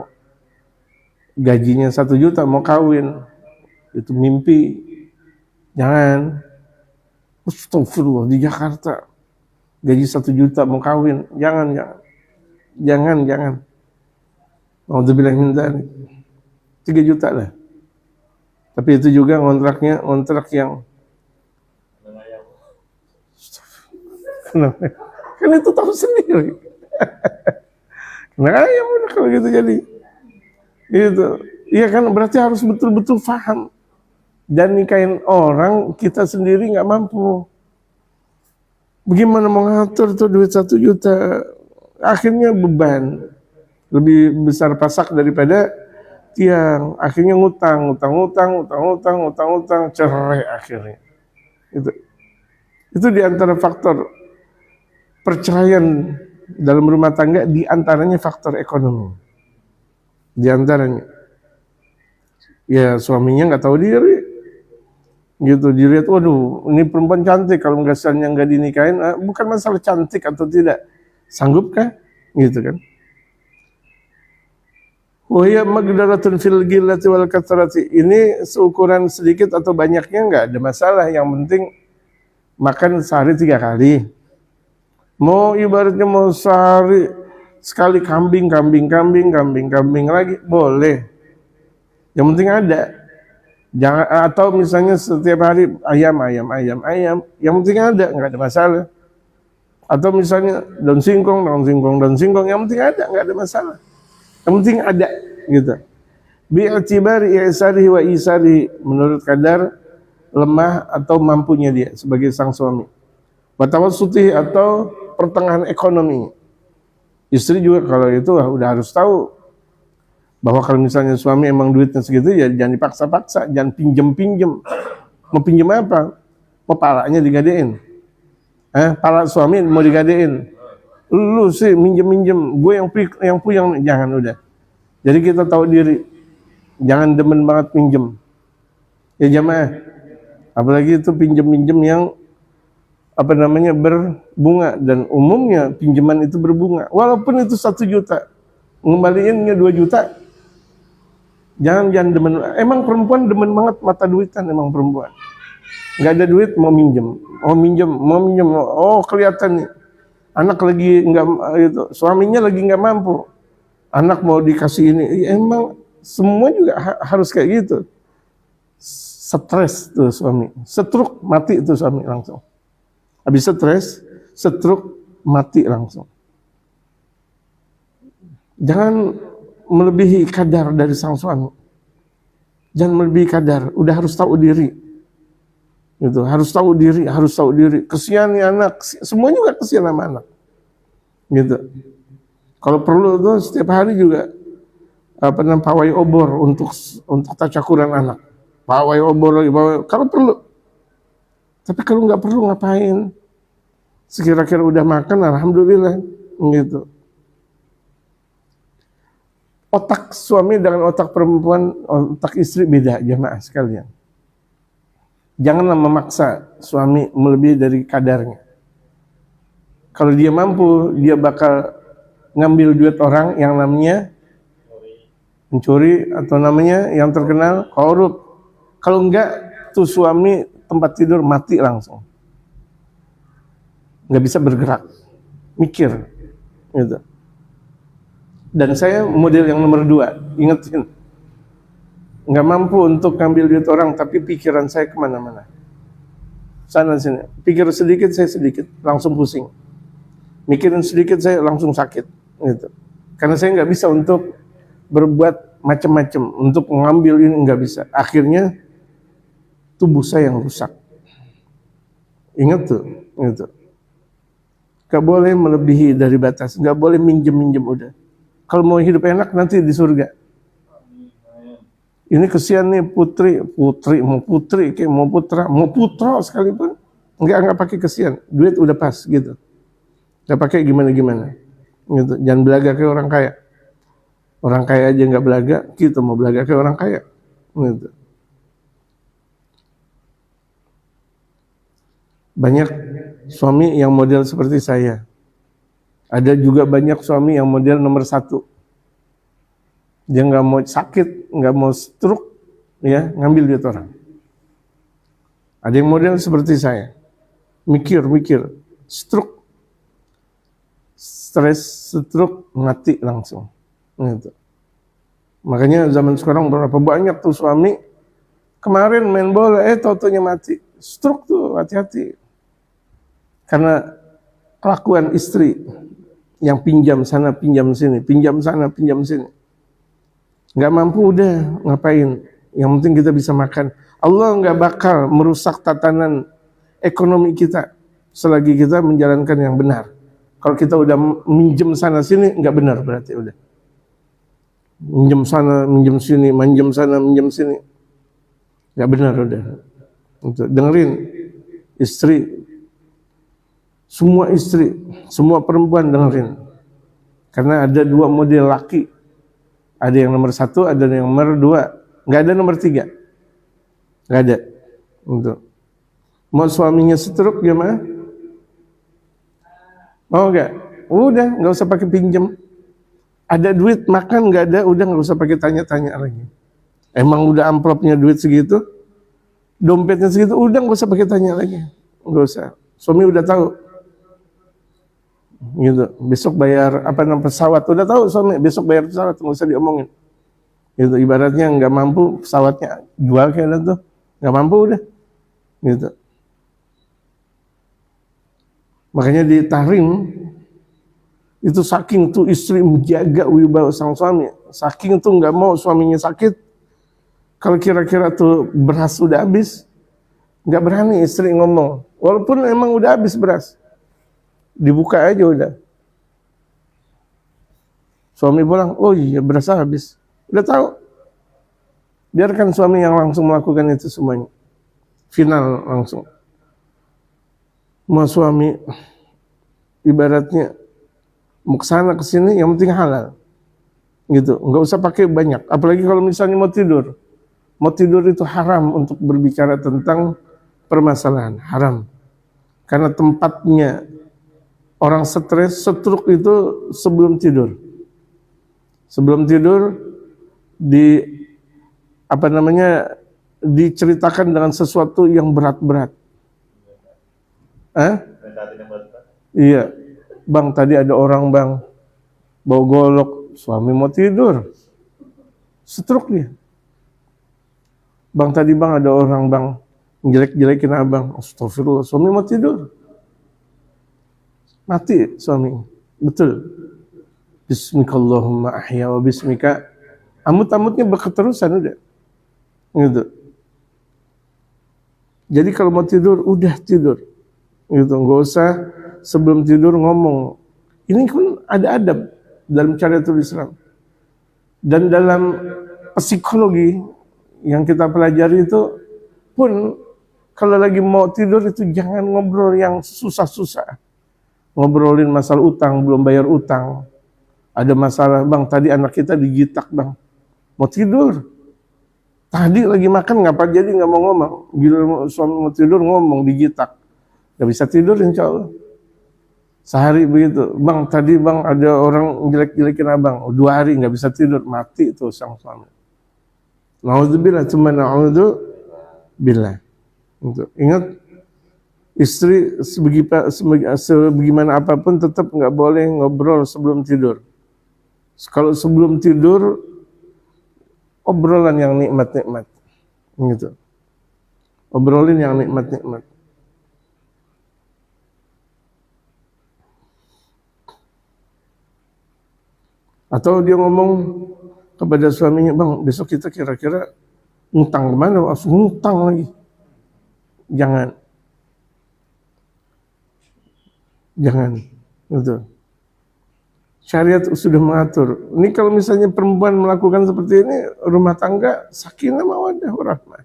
gajinya 1 juta mau kawin, itu mimpi. Jangan. Astagfirullah, di Jakarta gaji 1 juta mau kawin, jangan. Alhamdulillah min dzalik. 3 juta lah. Tapi itu juga kontrak yang kan itu tahu sendiri. Kena ayam udah kalau gitu jadi. Gitu. Iya kan berarti harus betul-betul paham. Dan nikahin orang kita sendiri nggak mampu. Bagaimana mau ngatur tuh duit 1 juta? Akhirnya beban lebih besar pasak daripada tiang. Akhirnya ngutang, cerai akhirnya. Itu diantara faktor perceraian dalam rumah tangga, diantaranya faktor ekonomi. Diantaranya, ya suaminya nggak tahu diri, gitu. Dilihat, waduh, ini perempuan cantik, kalau misalnya nggak dinikahin, bukan masalah cantik atau tidak, sanggupkah, gitu kan. Wahya magdaratun fil ghillati wal kathrati. Ini seukuran sedikit atau banyaknya enggak ada masalah, yang penting makan sehari 3 kali. Mau ibaratnya mau sehari sekali kambing lagi boleh. Yang penting ada. Jangan, atau misalnya setiap hari ayam. Yang penting ada, enggak ada masalah. Atau misalnya daun singkong, yang penting ada, enggak ada masalah. Yang penting ada gitu. Bi'tibari i'sarihi wa isarihi, menurut kadar lemah atau mampunya dia sebagai sang suami. Watawassuti, atau pertengahan ekonomi. Istri juga kalau itu udah harus tahu bahwa kalau misalnya suami emang duitnya segitu, ya jangan dipaksa-paksa, jangan pinjem. Mau pinjem apa? Mau palanya digadein. Pala suami mau digadein. Lu sih minjem, gue yang puyeng, jangan udah. Jadi kita tahu diri, jangan demen banget pinjem. Ya jamaah, apalagi itu pinjem yang berbunga, dan umumnya pinjaman itu berbunga. Walaupun itu 1 juta, ngembaliinnya 2 juta, jangan demen. Emang perempuan demen banget mata duitan, emang perempuan. Nggak ada duit mau minjem, oh kelihatan nih. Anak lagi suaminya lagi nggak mampu, anak mau dikasih ini, emang semua juga harus kayak gitu. Stres tuh suami, stroke mati tuh suami langsung. Habis stres, stroke mati langsung. Jangan melebihi kadar dari sang suami. Jangan melebihi kadar, udah harus tahu diri. Gitu, harus tahu diri. Kesian nih anak, semua juga kesian sama anak. Gitu. Kalau perlu tuh setiap hari juga pawai obor untuk tasyakuran anak. Pawai obor lagi, kalau perlu. Tapi kalau nggak perlu ngapain? Sekira-kira udah makan, alhamdulillah. Gitu. Otak suami dengan otak perempuan, otak istri beda, jamaah sekalian. Janganlah memaksa suami melebihi dari kadarnya. Kalau dia mampu, dia bakal ngambil duit orang yang namanya mencuri, atau namanya yang terkenal korup. Kalau enggak, tuh suami tempat tidur mati langsung. Nggak bisa bergerak, mikir. Gitu. Dan saya model yang nomor 2, ingetin. Nggak mampu untuk ngambil duit orang, tapi pikiran saya kemana-mana. Sana sini, pikir sedikit saya sedikit, langsung pusing. Mikirin sedikit saya langsung sakit. Gitu. Karena saya nggak bisa untuk berbuat macam-macam, untuk mengambil ini nggak bisa. Akhirnya tubuh saya yang rusak. Ingat tuh, gitu. Nggak boleh melebihi dari batas, nggak boleh minjem udah. Kalau mau hidup enak nanti di surga. Ini kesian nih putri, kayak mau putra sekalipun, enggak pakai kesian, duit udah pas gitu, enggak pakai gimana, gitu. Jangan belaga kayak orang kaya aja enggak belaga, kita mau belaga kayak orang kaya, gitu. Banyak suami yang model seperti saya, ada juga banyak suami yang model nomor 1. Dia nggak mau sakit, nggak mau stroke, ya ngambil duit orang. Ada yang model seperti saya, mikir, stroke, stres, stroke, mati langsung. Gitu. Makanya zaman sekarang berapa banyak tuh suami kemarin main bola, tau-taunya mati, stroke tuh, hati-hati. Karena kelakuan istri yang pinjam sana, pinjam sini, nggak mampu udah ngapain, yang penting kita bisa makan. Allah nggak bakal merusak tatanan ekonomi kita selagi kita menjalankan yang benar. Kalau kita udah minjem sana sini, nggak benar berarti udah. Minjem sana, minjem sini, nggak benar udah. Untuk dengerin istri, semua perempuan dengerin. Karena ada 2 model laki. Ada yang nomor 1, ada yang nomor 2. Nggak ada nomor 3. Nggak ada. Untuk mau suaminya stroke gimana? Mau nggak? udah nggak usah pakai pinjam. Ada duit makan nggak ada, udah nggak usah pakai tanya-tanya lagi. Emang udah amplopnya duit segitu, dompetnya segitu, udah nggak usah pakai tanya lagi, nggak usah. Suami udah tahu, gitu. Besok bayar apa namanya pesawat, udah tahu suami besok bayar pesawat, nggak usah diomongin. Gitu. Ibaratnya nggak mampu pesawatnya jual kayaknya tuh, nggak mampu udah, gitu. Makanya di Tahrim itu saking tuh istri menjaga wibawa sang suami, saking tuh nggak mau suaminya sakit. Kalau kira-kira tuh beras udah habis, nggak berani istri ngomong, walaupun emang udah habis beras, dibuka aja udah. Suami pulang, oh iya beras habis, udah tahu. Biarkan suami yang langsung melakukan itu semuanya, final langsung. Mau suami ibaratnya mau kesana kesini, yang penting halal, gitu. Nggak usah pakai banyak. Apalagi kalau misalnya mau tidur itu haram untuk berbicara tentang permasalahan, haram. Karena tempatnya orang stres, stroke itu sebelum tidur. Sebelum tidur diceritakan dengan sesuatu yang berat-berat. Iya, bang tadi ada orang bang bawa golok, suami mau tidur, stroke dia. Bang tadi bang ada orang bang jelek-jelekin abang, astagfirullah, suami mau tidur, mati suami, betul. Bismikallahumma ahya wa bismika, amut-amutnya berketerusan udah, gitu. Jadi kalau mau tidur udah tidur, gitu, nggak usah sebelum tidur ngomong. Ini kan ada adab dalam syariatul Islam. Dan dalam psikologi yang kita pelajari itu pun, kalau lagi mau tidur itu jangan ngobrol yang susah-susah. Ngobrolin masalah utang, belum bayar utang. Ada masalah, bang tadi anak kita digitak bang, mau tidur. Tadi lagi makan ngapa jadi nggak mau ngomong. Gila suami mau tidur ngomong digitak, nggak bisa tidur insya Allah. Sehari begitu, bang tadi bang ada orang jelek-jelekin abang, 2 hari nggak bisa tidur, mati itu sang suami. Na'udzubillah, cuma na'udzubillah. Ingat, istri sebagaimana apapun tetap nggak boleh ngobrol sebelum tidur. Kalau sebelum tidur, obrolan yang nikmat-nikmat, gitu. Obrolin yang nikmat-nikmat. Atau dia ngomong kepada suaminya, bang besok kita kira-kira ngutang kemana? Ngutang lagi. Jangan, gitu. Syariat sudah mengatur. Ini kalau misalnya perempuan melakukan seperti ini, rumah tangga sakinah mawaddah warahmah.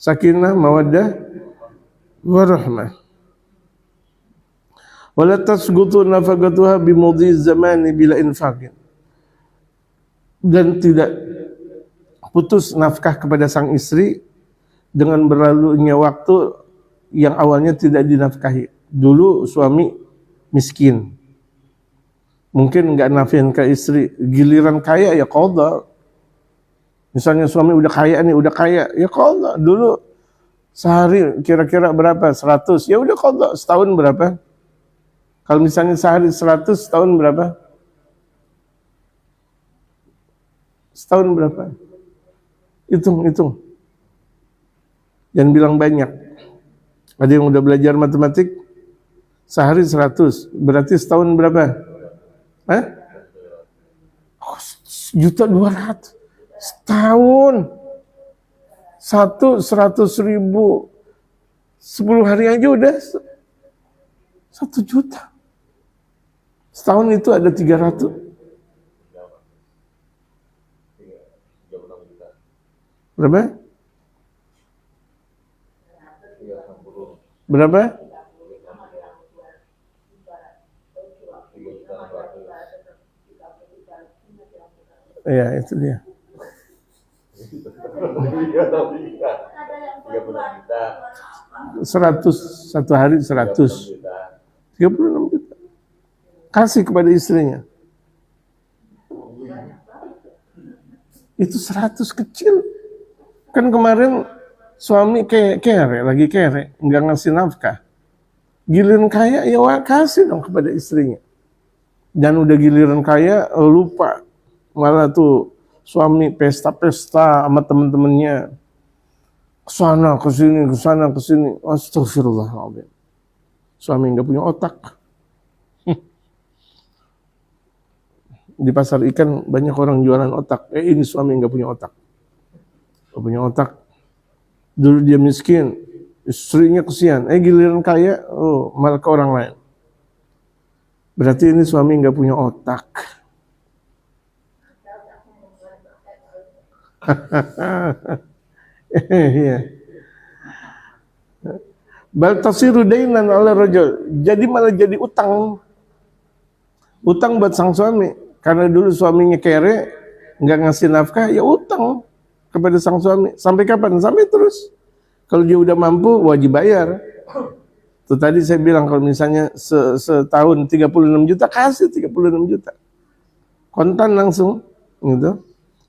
Sakinah mawaddah warahmah. Wala tasgutu nafaqatuha bimudhi zamani bila infaqin. Dan tidak putus nafkah kepada sang istri dengan berlalunya waktu yang awalnya tidak dinafkahi. Dulu suami miskin, mungkin nggak nafkahin ke istri, giliran kaya ya qadha. Misalnya suami udah kaya nih, ya qadha. Dulu sehari kira-kira berapa? 100, ya udah qadha. Setahun berapa? Kalau misalnya sehari 100, setahun berapa? Setahun berapa? Hitung. Jangan bilang banyak. Ada yang udah belajar matematik, sehari 100, berarti setahun berapa? Hah? 1.200.000 setahun. 100.000, 10 hari aja udah 1 juta. Setahun itu ada 300. Berapa? Berapa? Ya, itu dia. 100, 1 hari 100. 36 juta. kasih kepada istrinya. Itu 100 kecil. Kan kemarin suami lagi kere, nggak ngasih nafkah. Giliran kaya, ya kasih dong kepada istrinya. Dan udah giliran kaya, lupa. Malah tuh suami pesta-pesta sama temen-temennya. Kesana, kesini. Astagfirullahaladzim. Suami nggak punya otak. Di pasar ikan banyak orang jualan otak. Ini suami nggak punya otak. Nggak punya otak. Dulu dia miskin, istrinya kesian. Giliran kaya, malah ke orang lain. Berarti ini suami nggak punya otak. Iya. Bal tasiru dainan ala rajul. Jadi malah jadi utang. Utang buat sang suami. Karena dulu suaminya kere, nggak ngasih nafkah, ya utang kepada sang suami. Sampai kapan? Sampai terus. Kalau dia udah mampu, wajib bayar. Itu tadi saya bilang kalau misalnya setahun 36 juta, kasih 36 juta. Kontan langsung. Gitu.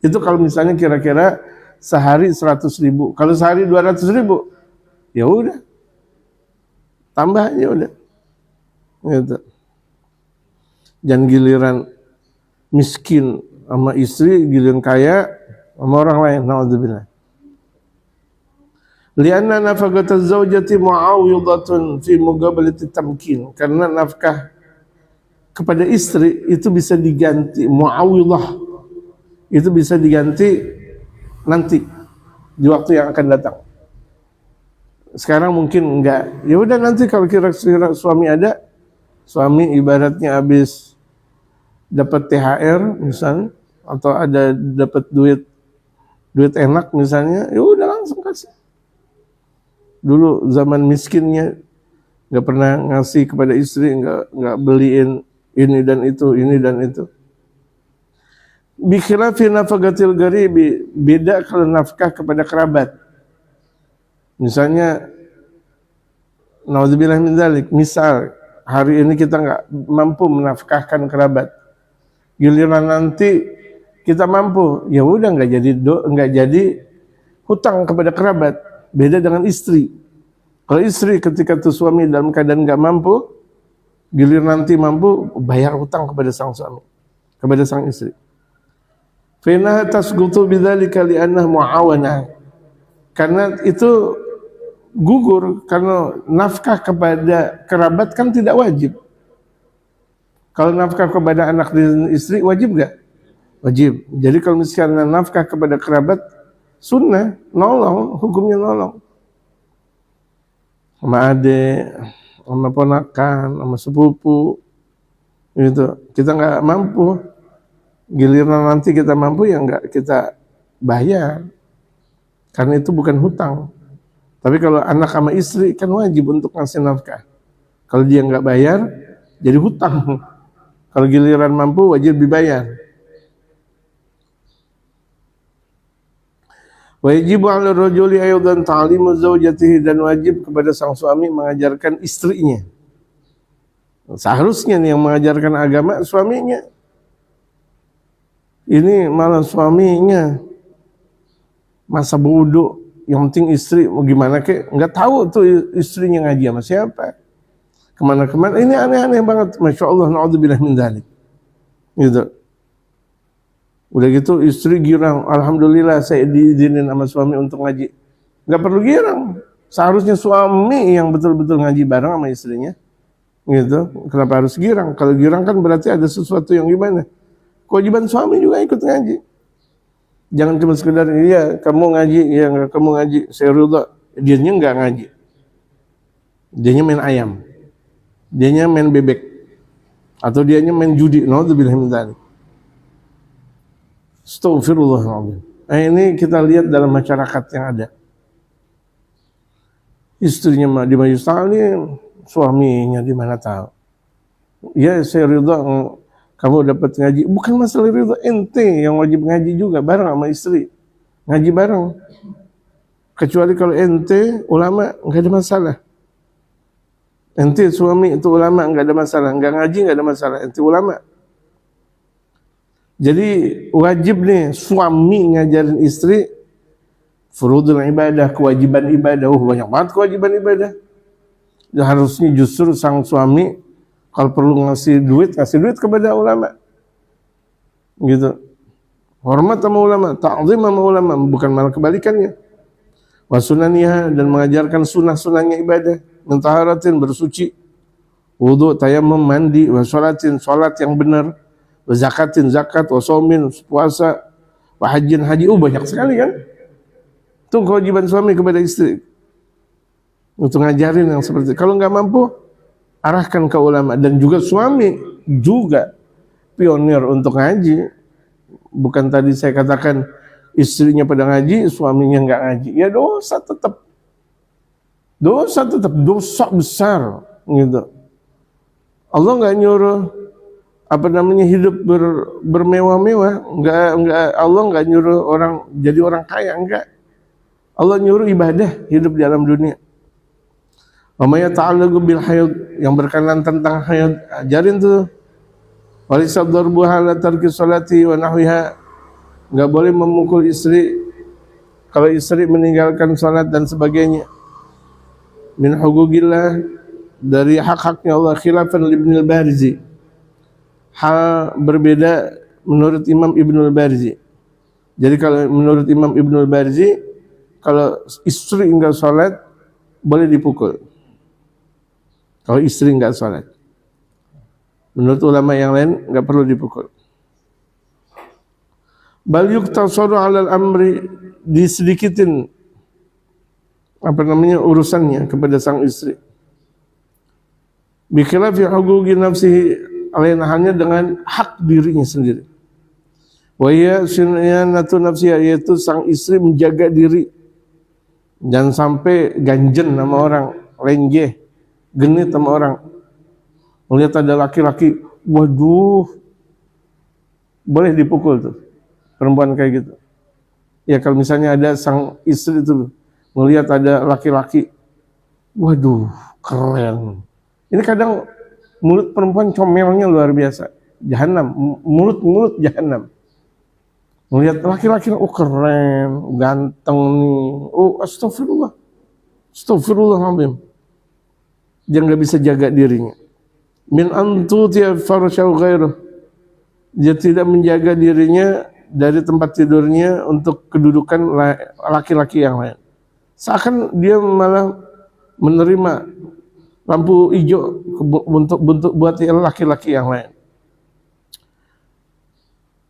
Itu kalau misalnya kira-kira sehari 100 ribu. Kalau sehari 200 ribu, ya udah. Tambah aja udah. Gitu. Jangan giliran miskin sama istri, giliran kaya sama orang lain. Na'udzubillah. Lianna nafaqataz zawjati mu'awidatun fi muqabalati tamkin. Karena nafkah kepada istri itu bisa diganti, mu'awidah. Itu bisa diganti nanti di waktu yang akan datang. Sekarang mungkin enggak. Ya udah nanti kalau kira-kira suami ada, suami ibaratnya habis dapat THR misalnya, atau ada dapat duit enak misalnya, ya udah langsung kasih. Dulu zaman miskinnya nggak pernah ngasih kepada istri, nggak beliin ini dan itu. Bikhilafi nafaqatil gharibi, beda kalau nafkah kepada kerabat. Misalnya, naudzubillah min dzalik, misal hari ini kita nggak mampu menafkahkan kerabat. Giliran nanti kita mampu, ya udah nggak jadi hutang kepada kerabat. Beda dengan istri. Kalau istri ketika tuh suami dalam keadaan nggak mampu, giliran nanti mampu, bayar hutang kepada sang suami, kepada sang istri. Fina tasqutu bidzalika li'annahu mu'awanah. Karena itu gugur, karena nafkah kepada kerabat kan tidak wajib. Kalau nafkah kepada anak dan istri wajib gak? Wajib. Jadi kalau misalnya nafkah kepada kerabat sunnah, nolong, hukumnya nolong. Sama adik, sama ponakan, sama sepupu, gitu. Kita nggak mampu, giliran nanti kita mampu ya nggak kita bayar, karena itu bukan hutang. Tapi kalau anak sama istri kan wajib untuk ngasih nafkah. Kalau dia nggak bayar, jadi hutang. Kalau giliran mampu wajib dibayar. Wajib 'ala rajuli aydan ta'limu zawjatihi, dan wajib kepada sang suami mengajarkan istrinya. Seharusnya nih yang mengajarkan agama suaminya. Ini malah suaminya masa bodoh, yang penting istri mau gimana kek, nggak tahu tuh istrinya ngaji sama siapa, kemana-kemana. Ini aneh-aneh banget. Masya Allah, na'udzubillah min dzalik. Gitu. Udah gitu istri girang, alhamdulillah saya diizinin sama suami untuk ngaji. Nggak perlu girang. Seharusnya suami yang betul-betul ngaji bareng sama istrinya. Gitu. Kenapa harus girang? Kalau girang kan berarti ada sesuatu yang gimana? Kewajiban suami juga ikut ngaji. Jangan cuma sekedar, iya kamu ngaji, iya kamu ngaji, saya ridha. Dianya nggak ngaji. Dianya main ayam. Dianya main bebek. Atau dianya main judi. Na'udzubillah min dzalik. Astaghfirullahaladzim. Ini kita lihat dalam masyarakat yang ada. Istrinya di Majelis Ta'lim, suaminya di mana tahu. Ya saya ridha kamu dapat ngaji. Bukan masalah ridha, ente yang wajib ngaji juga bareng sama istri. Ngaji bareng. Kecuali kalau ente ulama nggak ada masalah. Ente suami itu ulama, nggak ada masalah. Nggak ngaji nggak ada masalah, ente ulama. Jadi wajib nih suami ngajarin istri furudul ibadah, kewajiban ibadah. Banyak banget kewajiban ibadah. Ya, harusnya justru sang suami kalau perlu ngasih duit kepada ulama. Gitu. Hormat sama ulama, ta'zim sama ulama, bukan malah kebalikannya. Wa sunaniha, dan mengajarkan sunnah-sunnahnya ibadah, mentaharatin, bersuci, wudu, tayammum, mandi, wa sholatin, sholat yang benar, wa zakatin, zakat, wa somin, puasa, wa hajjin, haji. Banyak sekali kan. Itu kewajiban suami kepada istri untuk ngajarin yang seperti itu. Kalau nggak mampu, arahkan ke ulama. Dan juga suami juga pionir untuk ngaji. Bukan tadi saya katakan istrinya pada ngaji, suaminya nggak ngaji. Ya dosa tetap, dosa besar gitu. Allah nggak nyuruh hidup bermewah-mewah, nggak, Allah nggak nyuruh orang jadi orang kaya, enggak. Allah nyuruh ibadah, hidup di alam dunia. Wa may ta'allaqu bil hayd, yang berkenaan tentang haid, ajarin tuh. Walisa darbuha la tarki salati wa nahwiha, enggak boleh memukul istri kalau istri meninggalkan salat dan sebagainya. Min hugugillah, dari hak-haknya Allah, khilafan Ibnul Barzi. Hal berbeda menurut Imam Ibnul Barzi. Jadi kalau menurut Imam Ibnul Barzi, kalau istri enggak salat boleh dipukul. Kalau istri enggak salat. Menurut ulama yang lain enggak perlu dipukul. Bal yuktasaru 'alal amri, disedikitin urusannya kepada sang istri. Bi khilafi huquqi nafsihi, lain halnya dengan hak dirinya sendiri. Wa hiya sunyanatu nafsiha, yaitu sang istri menjaga diri. Jangan sampai ganjen sama orang, lenggeh, genit sama orang. Melihat ada laki-laki, waduh, boleh dipukul tuh perempuan kayak gitu. Ya kalau misalnya ada sang istri itu melihat ada laki-laki, waduh, keren. Ini kadang mulut perempuan comelnya luar biasa, jahanam, mulut jahanam. Melihat laki-laki, oh keren, ganteng nih, oh astagfirullahaladzim. Dia nggak bisa jaga dirinya. Min antutia farsyau ghairuh, dia tidak menjaga dirinya dari tempat tidurnya untuk kedudukan laki-laki yang lain. Seakan dia malah menerima lampu hijau untuk buat laki-laki yang lain.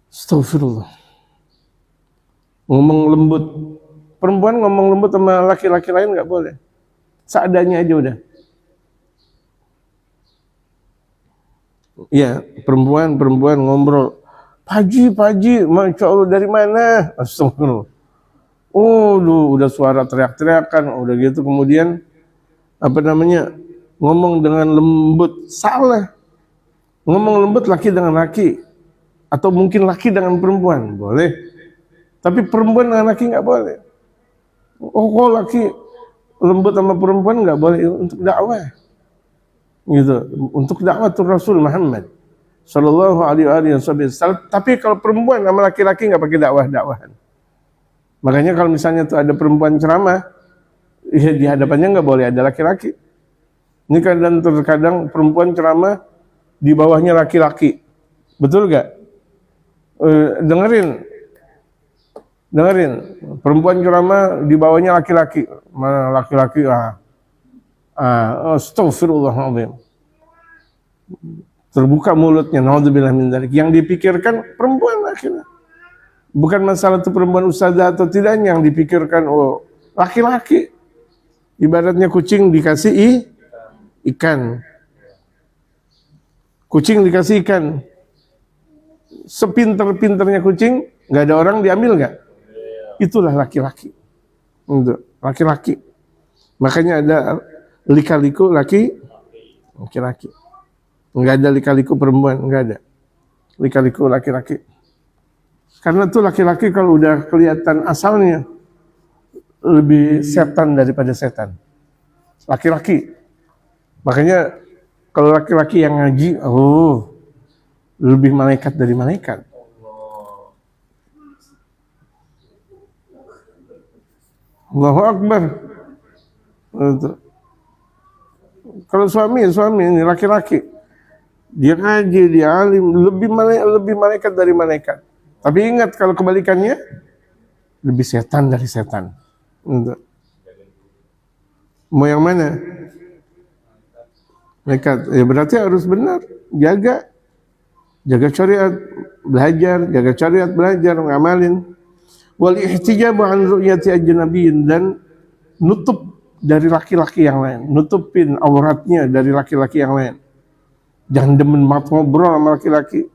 Astagfirullah. Ngomong lembut, perempuan ngomong lembut sama laki-laki lain nggak boleh, seadanya aja udah. Ya, perempuan ngobrol, Paji, masya Allah, dari mana? Astagfirullah. Udah suara teriak-teriakan, udah gitu kemudian ngomong dengan lembut, salah. Ngomong lembut laki dengan laki, atau mungkin laki dengan perempuan, boleh. Tapi perempuan dengan laki nggak boleh. Kok laki lembut sama perempuan nggak boleh untuk dakwah. Gitu, untuk dakwah Rasul Muhammad sallallahu alaihi wasallam. Tapi kalau perempuan sama laki-laki nggak pakai dakwahan. Makanya kalau misalnya tuh ada perempuan ceramah, ya di hadapannya nggak boleh ada laki-laki. Ini terkadang perempuan ceramah di bawahnya laki-laki, betul nggak? Dengerin, perempuan ceramah di bawahnya laki-laki, mana laki-laki astagfirullahaladzim. Terbuka mulutnya, naudzubillah min dzalik. Yang dipikirkan perempuan akhirnya. Bukan masalah itu perempuan ustazah atau tidaknya, yang dipikirkan laki-laki. Ibaratnya kucing dikasih ikan. Kucing dikasih ikan. Sepinter-pinternya kucing, nggak ada orang diambil nggak? Itulah laki-laki. Untuk laki-laki. Makanya ada lika-liku laki-laki. Enggak ada lika-liku perempuan, enggak ada. Lika-liku laki-laki. Karena tuh laki-laki kalau udah kelihatan asalnya lebih setan daripada setan. Laki-laki. Makanya kalau laki-laki yang ngaji, lebih malaikat dari malaikat. Allahu Akbar. Kalau suami ini laki-laki, dia ngaji, dia alim, lebih malaikat dari malaikat. Tapi ingat kalau kebalikannya, lebih setan dari setan. Mau yang mana? Malaikat. Ya berarti harus benar, jaga syariat, belajar, ngamalin. Wal ihtijabu an ru'yati ajnabiyyin, dan nutup dari laki-laki yang lain, nutupin auratnya dari laki-laki yang lain. Jangan demen banget ngobrol sama laki-laki.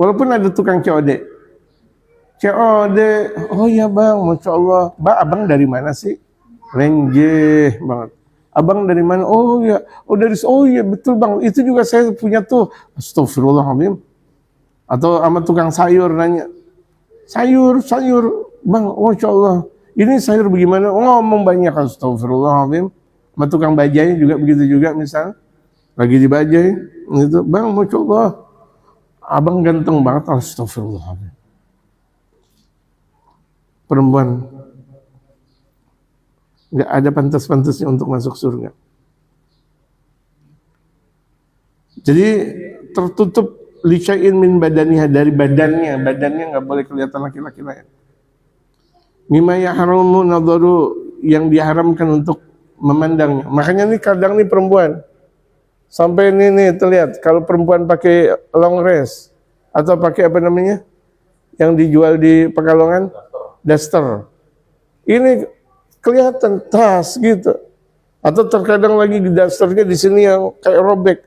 Walaupun ada tukang COD, oh ya bang, masya Allah, bang abang dari mana sih? Lenjeh banget. Abang dari mana? Oh iya betul bang, itu juga saya punya tuh. Astagfirullahaladzim. Atau sama tukang sayur nanya, sayur, bang, masya Allah, ini sayur bagaimana? Ngomong banyak, astagfirullahaladzim. Sama tukang bajai juga begitu juga, misal lagi di bajai, gitu, bang, masya Allah, abang ganteng banget, astagfirullahaladzim. Perempuan nggak ada pantas-pantasnya untuk masuk surga. Jadi tertutup licain min badaniha, dari badannya nggak boleh kelihatan laki-laki lain. Mimma yahrumu nadharu, yang diharamkan untuk memandangnya. Makanya nih kadang nih perempuan sampai ini terlihat kalau perempuan pakai long dress atau pakai apa namanya yang dijual di Pekalongan, daster. Ini kelihatan tas gitu. Atau terkadang lagi di dasternya di sini yang kayak robek.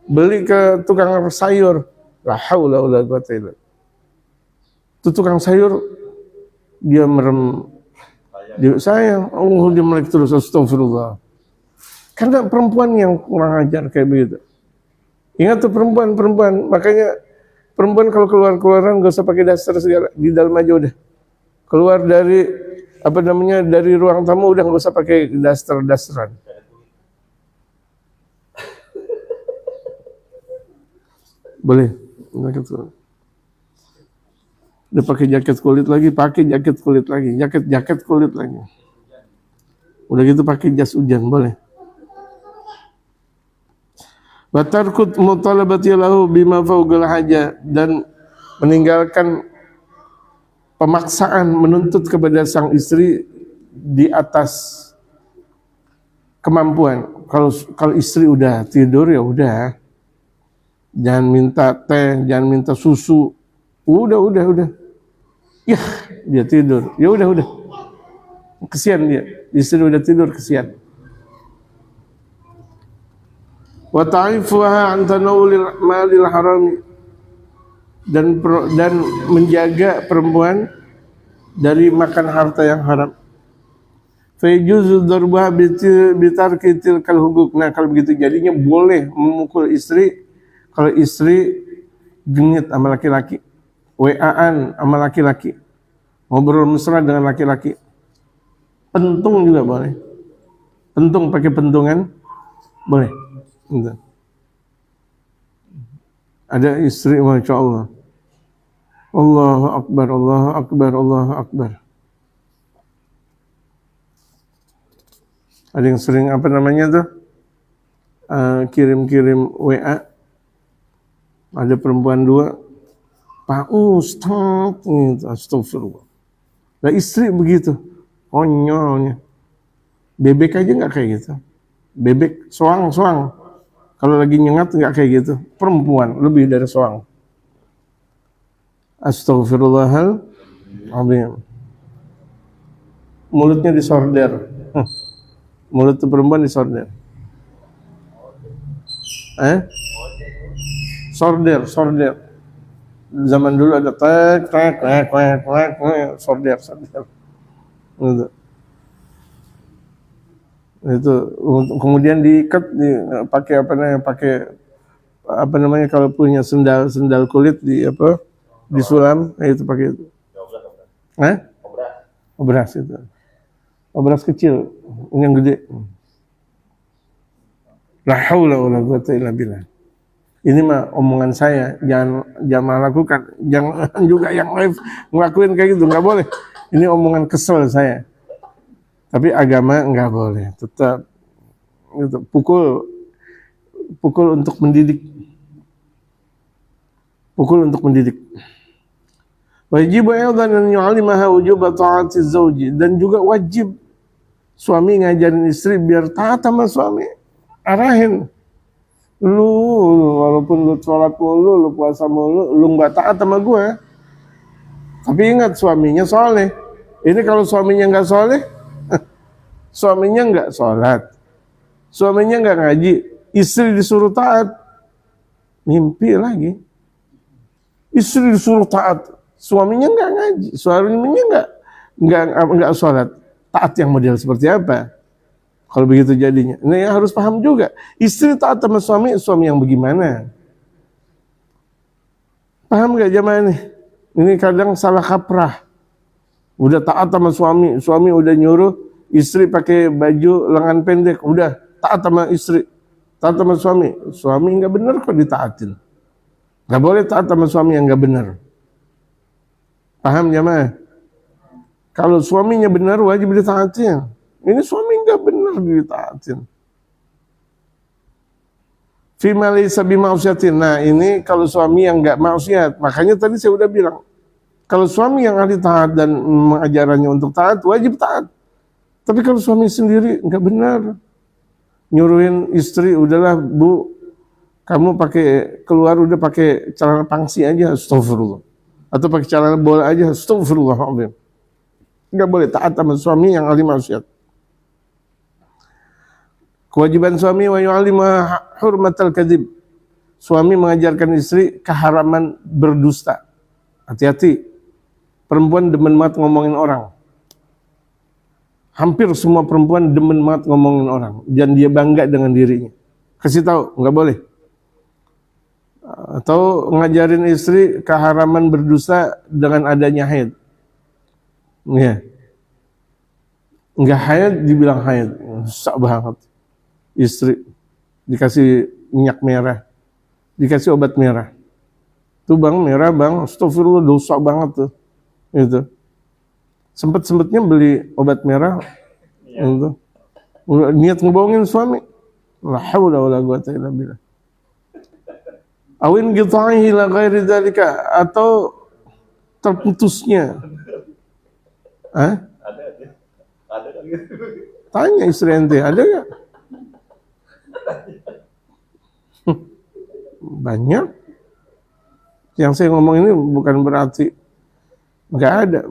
Beli ke tukang sayur, la haula wala quwata illa billah. Itu tukang sayur dia merem, dia sayang, dia melek terus, astagfirullah. Karena perempuan yang kurang ajar kayak begitu. Ingat tuh perempuan, makanya perempuan kalau keluar-keluaran gak usah pakai daster segala, di dalam aja udah. Keluar dari dari ruang tamu udah gak usah pakai dasteran. Boleh. Udah pakai jaket kulit lagi, jaket kulit lagi. Udah gitu pakai jas hujan, boleh. Wa tarkut mutalabati lahu bima fawqal haja, dan meninggalkan pemaksaan menuntut kepada sang istri di atas kemampuan. Kalau istri udah tidur ya udah. Jangan minta teh, jangan minta susu. Udah. Ya, dia tidur. Ya udah. Kesian dia. Istri udah tidur, kesian. Wa ta'ifuha an tanawulil malil harami, dan menjaga perempuan dari makan harta yang haram. Fa yajuzu darbuha bitarki tilkal hubuk. Nah, kalau begitu jadinya boleh memukul istri kalau istri genit sama laki-laki, WA-an sama laki-laki, ngobrol mesra dengan laki-laki. Pentung juga boleh. Pentung, pakai pentungan boleh. Gitu. Ada istri, masya Allah, Allahu Akbar, Allahu Akbar, Allahu Akbar. Ada yang sering kirim-kirim WA. Ada perempuan 2, Pak Ustaz, gitu, astagfirullah. Nah istri begitu, konyolnya. Bebek aja nggak kayak gitu. Bebek soang. Kalau lagi nyengat nggak kayak gitu. Perempuan lebih dari soang. Astagfirullahaladzim. Mulutnya disorder. Mulut perempuan disorder. Sorder. Zaman dulu ada tek, sorder. Gitu. Itu kemudian diikat, pakai kalau punya sendal kulit disulam, itu pakai itu. Obras itu. Obras kecil, yang gede. La haula wala quwwata illa billah. Ini mah omongan saya, jangan lakukan, jangan juga yang live ngelakuin kayak gitu, nggak boleh. Ini omongan kesel saya. Tapi agama nggak boleh, tetap gitu. Pukul untuk mendidik, pukul untuk mendidik. Wajib aidan an yu'allimaha wujub ta'ati zawji, dan juga wajib suami ngajarin istri biar taat sama suami. Arahin. Lu walaupun lu sholat mulu, lu puasa mulu, lu nggak taat sama gue, tapi ingat suaminya soleh. Ini kalau suaminya nggak soleh, suaminya nggak sholat, suaminya nggak ngaji, istri disuruh taat, mimpi lagi. Istri disuruh taat, suaminya nggak ngaji, suaminya nggak sholat, taat yang model seperti apa? Kalau begitu jadinya, ini harus paham juga. Istri taat sama suami, suami yang bagaimana? Paham gak jamaah ini? Ini kadang salah kaprah. Udah taat sama suami, suami udah nyuruh istri pakai baju lengan pendek, udah taat sama istri, taat sama suami. Suami nggak benar kok ditaatin. Nggak boleh taat sama suami yang nggak benar. Paham jamaah? Kalau suaminya benar wajib ditaatin. Ini suami nggak benar ditaatin. Fima laysa bima'siyatin. Nah, ini kalau suami yang nggak maksiat. Makanya tadi saya udah bilang, kalau suami yang ahli taat dan mengajarannya untuk taat, wajib taat. Tapi kalau suami sendiri nggak benar, nyuruhin istri, udahlah bu, kamu pakai keluar udah pakai celana pangsi aja, astagfirullah. Atau pakai celana bola aja, astagfirullah. Nggak boleh taat sama suami yang ahli maksiat. Kewajiban suami wa yu'allimuha hurmatal kadzib. Suami mengajarkan istri keharaman berdusta. Hati-hati. Perempuan demen banget ngomongin orang. Hampir semua perempuan demen banget ngomongin orang dan dia bangga dengan dirinya. Kasih tahu, nggak boleh. Atau ngajarin istri keharaman berdusta dengan adanya haid. Ya. Nggak haid dibilang haid. Susah banget. Istri dikasih minyak merah, dikasih obat merah. Tuh bang, merah bang, astagfirullah dosa banget tuh. Itu. Sempet-sempetnya beli obat merah, itu. Niat ngebohongin suami. La haula wala quwwata illa billah. Awin qita'ihi la ghairi dzalika, atau terputusnya. Hah? Ada kan gitu. Tanya istri ente, ada enggak? Banyak. Yang saya ngomong ini bukan berarti nggak ada.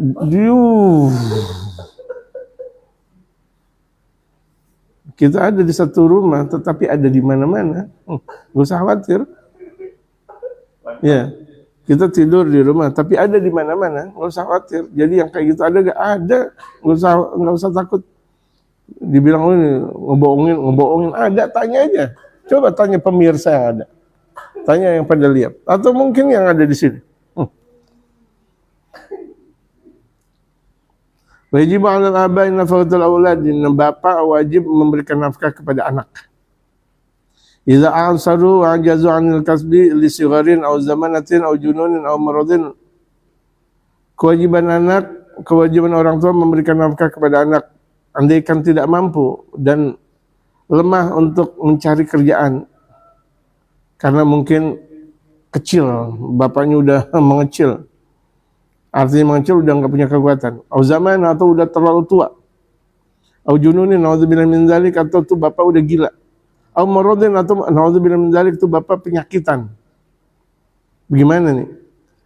Kita ada di satu rumah, tetapi ada di mana-mana. Nggak usah khawatir. Ya, kita tidur di rumah, tapi ada di mana-mana. Nggak usah khawatir. Jadi yang kayak gitu ada nggak? Ada. Nggak usah takut. Dibilang ini ngebohongin, ada, tanya aja. Coba tanya pemirsa yang ada, tanya yang pada lihat, atau mungkin yang ada di sini. Wajib 'alal aba'i nafaqatul aulad, bapak wajib memberikan nafkah kepada anak. Idza ansaru wa ajazu 'anil kasbi li sigharin aw zamanatin aw jununin aw maradin. Kewajiban orang tua memberikan nafkah kepada anak andaikan tidak mampu dan lemah untuk mencari kerjaan karena mungkin kecil, bapaknya udah mengecil, artinya mengecil udah nggak punya kekuatan, au zaman atau udah terlalu tua, au jununin naudzubillah min dzalik, atau tuh bapak udah gila, au maradin atau naudzubillah min dzalik, tuh bapak penyakitan. Bagaimana nih?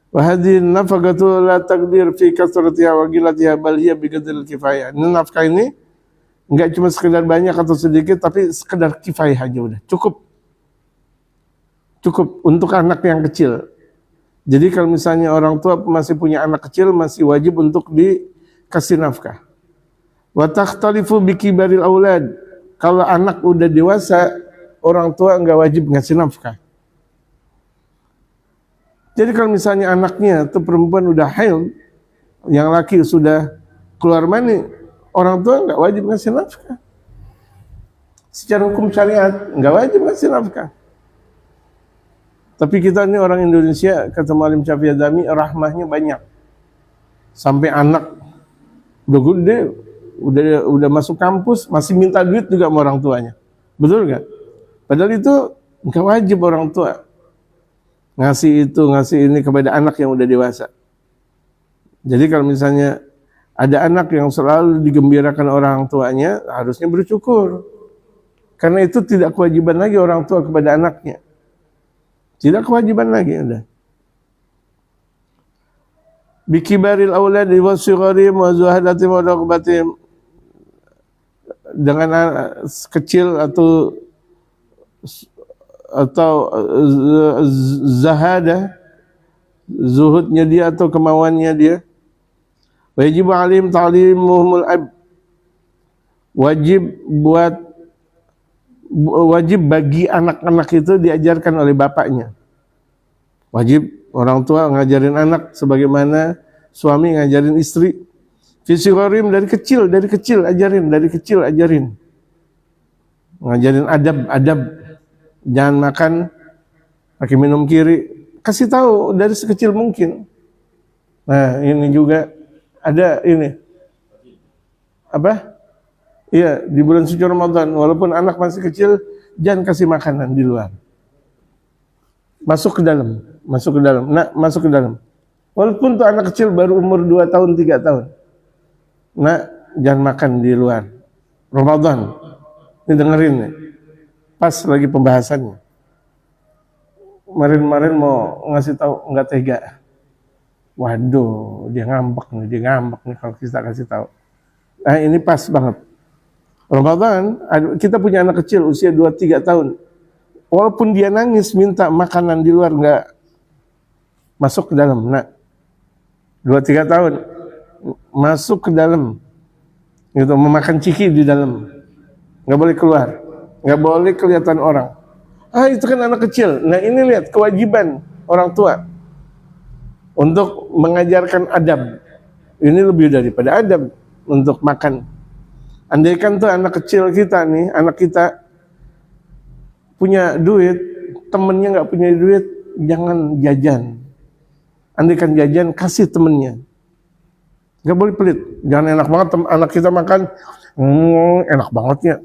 Wa hadhihi nafaqatu la taqdir fi kasratiha wa qillatiha bal hiya biqadril kifayah. Ini nafkah ini enggak cuma sekedar banyak atau sedikit, tapi sekedar kifayah aja udah cukup. Cukup untuk anak yang kecil. Jadi kalau misalnya orang tua masih punya anak kecil, masih wajib untuk dikasih nafkah. Wa takhtalifu bi kibaril aulad. Kalau anak udah dewasa, orang tua enggak wajib ngasih nafkah. Jadi kalau misalnya anaknya itu perempuan udah haid, yang laki sudah keluar mani, orang tua nggak wajib ngasih nafkah. Secara hukum syariat nggak wajib ngasih nafkah. Tapi kita ini orang Indonesia, kata Muallim Syafi'i Adzami, rahmahnya banyak. Sampai anak udah gede, udah masuk kampus, masih minta duit juga sama orang tuanya. Betul nggak? Padahal itu nggak wajib orang tua ngasih itu, ngasih ini kepada anak yang udah dewasa. Jadi kalau misalnya ada anak yang selalu digembirakan orang tuanya, harusnya bersyukur. Karena itu tidak kewajiban lagi orang tua kepada anaknya. Tidak kewajiban lagi udah. Bikibaril auladi wa sigharihim wa zuhadatihim wa raqbatihim, dengan kecil atau zahada, zuhudnya dia atau kemauannya dia. Wajib alim ta'limuhumul ab, wajib bagi anak-anak itu diajarkan oleh bapaknya. Wajib orang tua ngajarin anak sebagaimana suami ngajarin istri. Fisigharim, dari kecil ajarin. Ngajarin adab. Jangan makan pakai minum kiri. Kasih tahu dari sekecil mungkin. Nah, ini juga ada ini. Apa? Iya, di bulan suci Ramadan, walaupun anak masih kecil, jangan kasih makanan di luar. Masuk ke dalam. Nak, masuk ke dalam. Walaupun tuh anak kecil baru umur 2 tahun, 3 tahun. Nak, jangan makan di luar. Ramadan. Ini dengerin nih. Pas lagi pembahasannya. Kemarin mau ngasih tahu enggak tega. Waduh, dia ngambek nih kalau kita kasih tahu. Nah, ini pas banget. Ramadan, kita punya anak kecil usia 2-3 tahun. Walaupun dia nangis minta makanan di luar, enggak masuk ke dalam. Nak, 2-3 tahun masuk ke dalam, gitu, memakan ciki di dalam, nggak boleh keluar, nggak boleh kelihatan orang. Itu kan anak kecil. Nah, ini lihat kewajiban orang tua untuk mengajarkan adab. Ini lebih daripada adab untuk makan. Andaikan tuh anak kecil kita nih, anak kita punya duit, temennya nggak punya duit, jangan jajan. Andaikan jajan, kasih temennya. Nggak boleh pelit. Jangan enak banget anak kita makan, enak banget ya.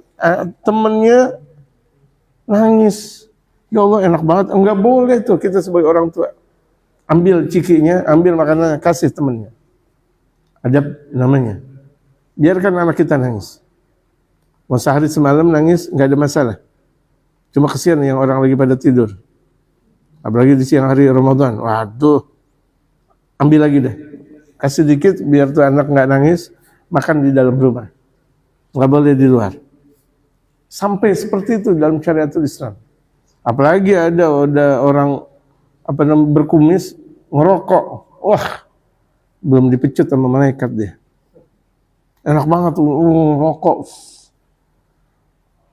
Temennya nangis, ya Allah enak banget. Nggak boleh tuh kita sebagai orang tua. Ambil cikinya, ambil makanannya, kasih temennya. Adab namanya. Biarkan anak kita nangis. Mau sehari semalam nangis, nggak ada masalah. Cuma kesian yang orang lagi pada tidur. Apalagi di siang hari Ramadan. Waduh, ambil lagi deh. Kasih dikit biar tuh anak nggak nangis, makan di dalam rumah. Nggak boleh di luar. Sampai seperti itu dalam syariatul Islam. Apalagi ada orang berkumis, ngerokok. Wah, belum dipecut sama malaikat dia. Enak banget tuh, rokok.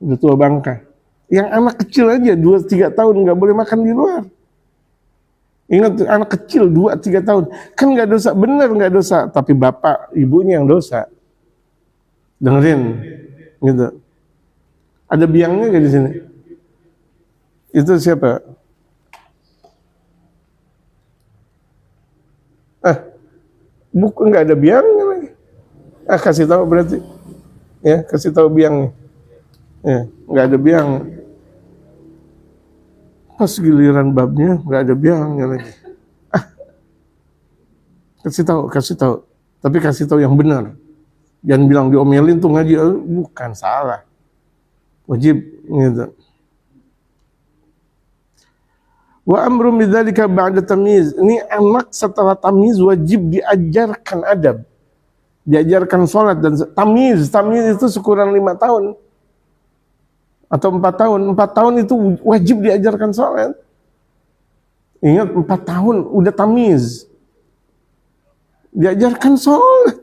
Udah tua bangka. Yang anak kecil aja 2-3 tahun nggak boleh makan di luar. Ingat, anak kecil 2-3 tahun kan nggak dosa, bener nggak dosa, tapi bapak ibunya yang dosa. Dengerin, gitu. Ada biangnya nggak di sini? Itu siapa? Bukan, nggak ada biangnya lagi. Kasih tahu berarti. Ya, kasih tahu biangnya. Ya, nggak ada biang. Pas giliran babnya nggak ada biangnya lagi. Kasih tahu. Tapi kasih tahu yang benar. Jangan bilang diomelin tuh ngaji, bukan, salah. Wajib gitu. Wa amru bidzalika ba'da tamyiz. Ini anak setelah tamyiz wajib diajarkan adab. Diajarkan sholat dan tamyiz itu sekurang 5 tahun atau 4 tahun. 4 tahun itu wajib diajarkan sholat. Ingat, 4 tahun udah tamyiz, diajarkan sholat.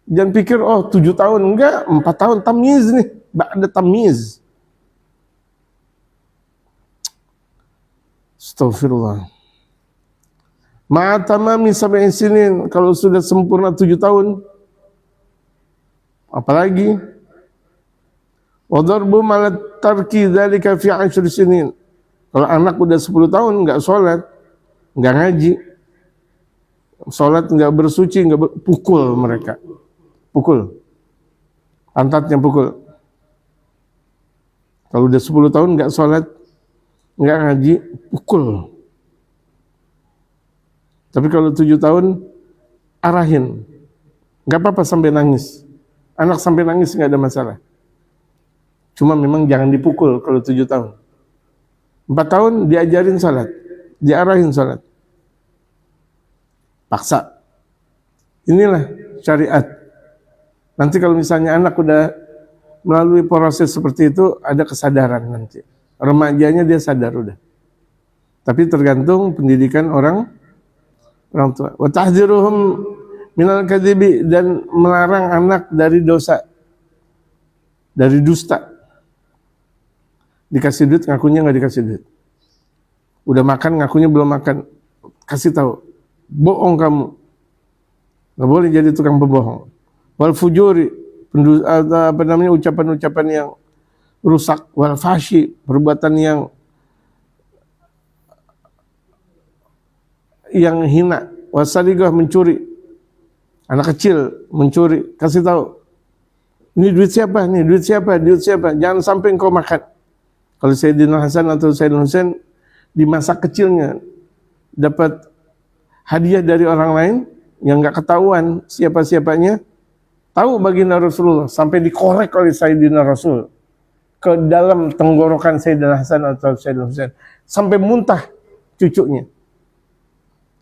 Jangan pikir 7 tahun, enggak, 4 tahun tamyiz nih, ba'da tamyiz. Astagfirullah. Ma'atamami sab'in sinin, kalau sudah sempurna 7 tahun. Apalagi Wa darbu malat tarki dzalika fi 10 sinin. Kalau anak udah 10 tahun nggak sholat, nggak ngaji, sholat nggak bersuci, pukul mereka, pukul, pantatnya pukul. Kalau udah 10 tahun nggak sholat, nggak ngaji, pukul. Tapi kalau 7 tahun, arahin, nggak apa-apa sampai nangis. Anak sampai nangis nggak ada masalah. Cuma memang jangan dipukul kalau 7 tahun. 4 tahun diajarin salat, diarahin salat. Paksa. Inilah syariat. Nanti kalau misalnya anak udah melalui proses seperti itu, ada kesadaran nanti. Remajanya dia sadar udah. Tapi tergantung pendidikan orang tua. Wa tahdziruhum minal kadzibi, dan melarang anak dari dosa, dari dusta. Dikasih duit ngakunya nggak dikasih duit, udah makan ngakunya belum makan, kasih tahu, bohong kamu, nggak boleh jadi tukang pembohong. Wal fujuri, ucapan-ucapan yang rusak. Wal fashi, perbuatan yang hina. Wasaligah, mencuri, anak kecil mencuri, kasih tahu, ini duit siapa, nih duit siapa, jangan sampai engkau makan. Kalau Sayyidina Hasan atau Sayyidina Husain di masa kecilnya dapat hadiah dari orang lain yang nggak ketahuan siapa-siapanya, tahu baginda Rasulullah, sampai dikorek oleh Sayyidina Rasul ke dalam tenggorokan Sayyidina Hasan atau Sayyidina Husain, sampai muntah cucunya,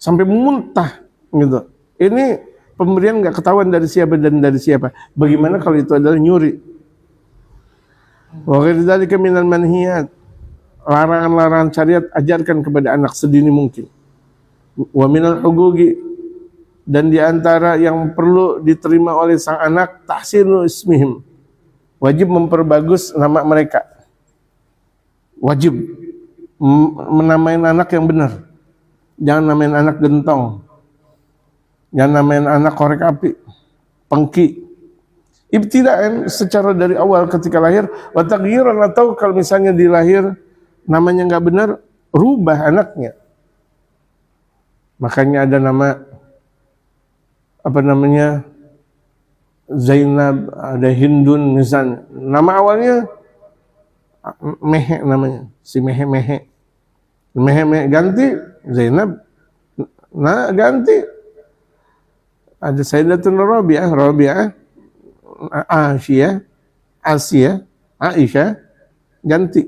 sampai muntah gitu. Ini pemberian nggak ketahuan dari siapa dan dari siapa. Bagaimana kalau itu adalah nyuri? Wa ghairu dzalika minal manhiyat, larangan-larangan syariat ajarkan kepada anak sedini mungkin. Wa minal huquqi, dan diantara yang perlu diterima oleh sang anak, tahsinu ismihim, wajib memperbagus nama mereka, wajib menamain anak yang benar, jangan namain anak gentong, jangan namain anak korek api, pengki. Ibtidaan, secara dari awal ketika lahir. Wa taghyiran, atau kalau misalnya di lahir namanya nggak benar, rubah anaknya. Makanya ada nama, apa namanya, Zainab, ada Hindun misalnya. Nama awalnya Mehe namanya, si Mehe, ganti Zainab, nah ganti. Ada Sayyidatun Rabi'ah, Asia, Aisyah, ganti.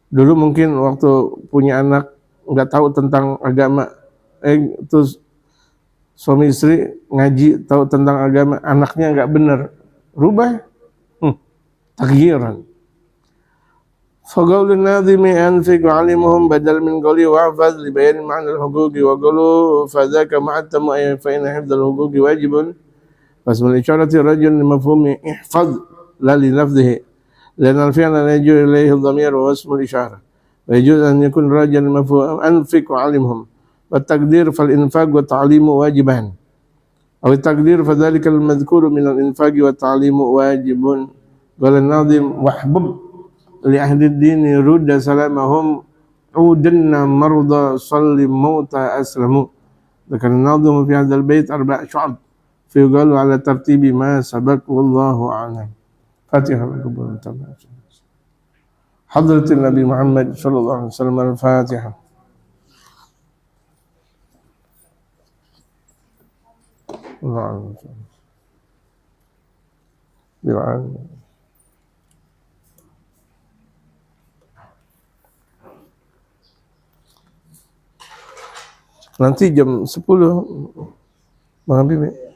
Dulu mungkin waktu punya anak nggak tahu tentang agama, terus suami istri ngaji tahu tentang agama, anaknya nggak benar, rubah, taghyiran. Faqaulun nadhimi anfiq alimuhum badal min qawli wa'faz li bayan ma'na al-huquqi wa qulu fadhaka ma'attamu fa inna hifdzal huquqi wajibun. Fasmul isyarati rajul mafhumi ihfaz la li lafzihi, لأن الفعل لا يجوز إليه الضمير واسم الإشارة، ويجوز أن يكون رجل مفهوم أنفق وعلمهم، والتقدير فالإنفاق والتعليم واجبان، أو التقدير فذلك المذكور من الإنفاق والتعليم واجب. قال الناظم واحبب لأهل الدين رد سلامهم عودنا مرضى صل موتى أسلموا. ذكر الناظم في هذا البيت 4 شعب فيقال على ترتيب ما سبق والله أعلم. فاتحة حضرة النبي محمد صلى الله عليه وسلم. الفاتحة. الله Nanti jam 10 Bang Habib.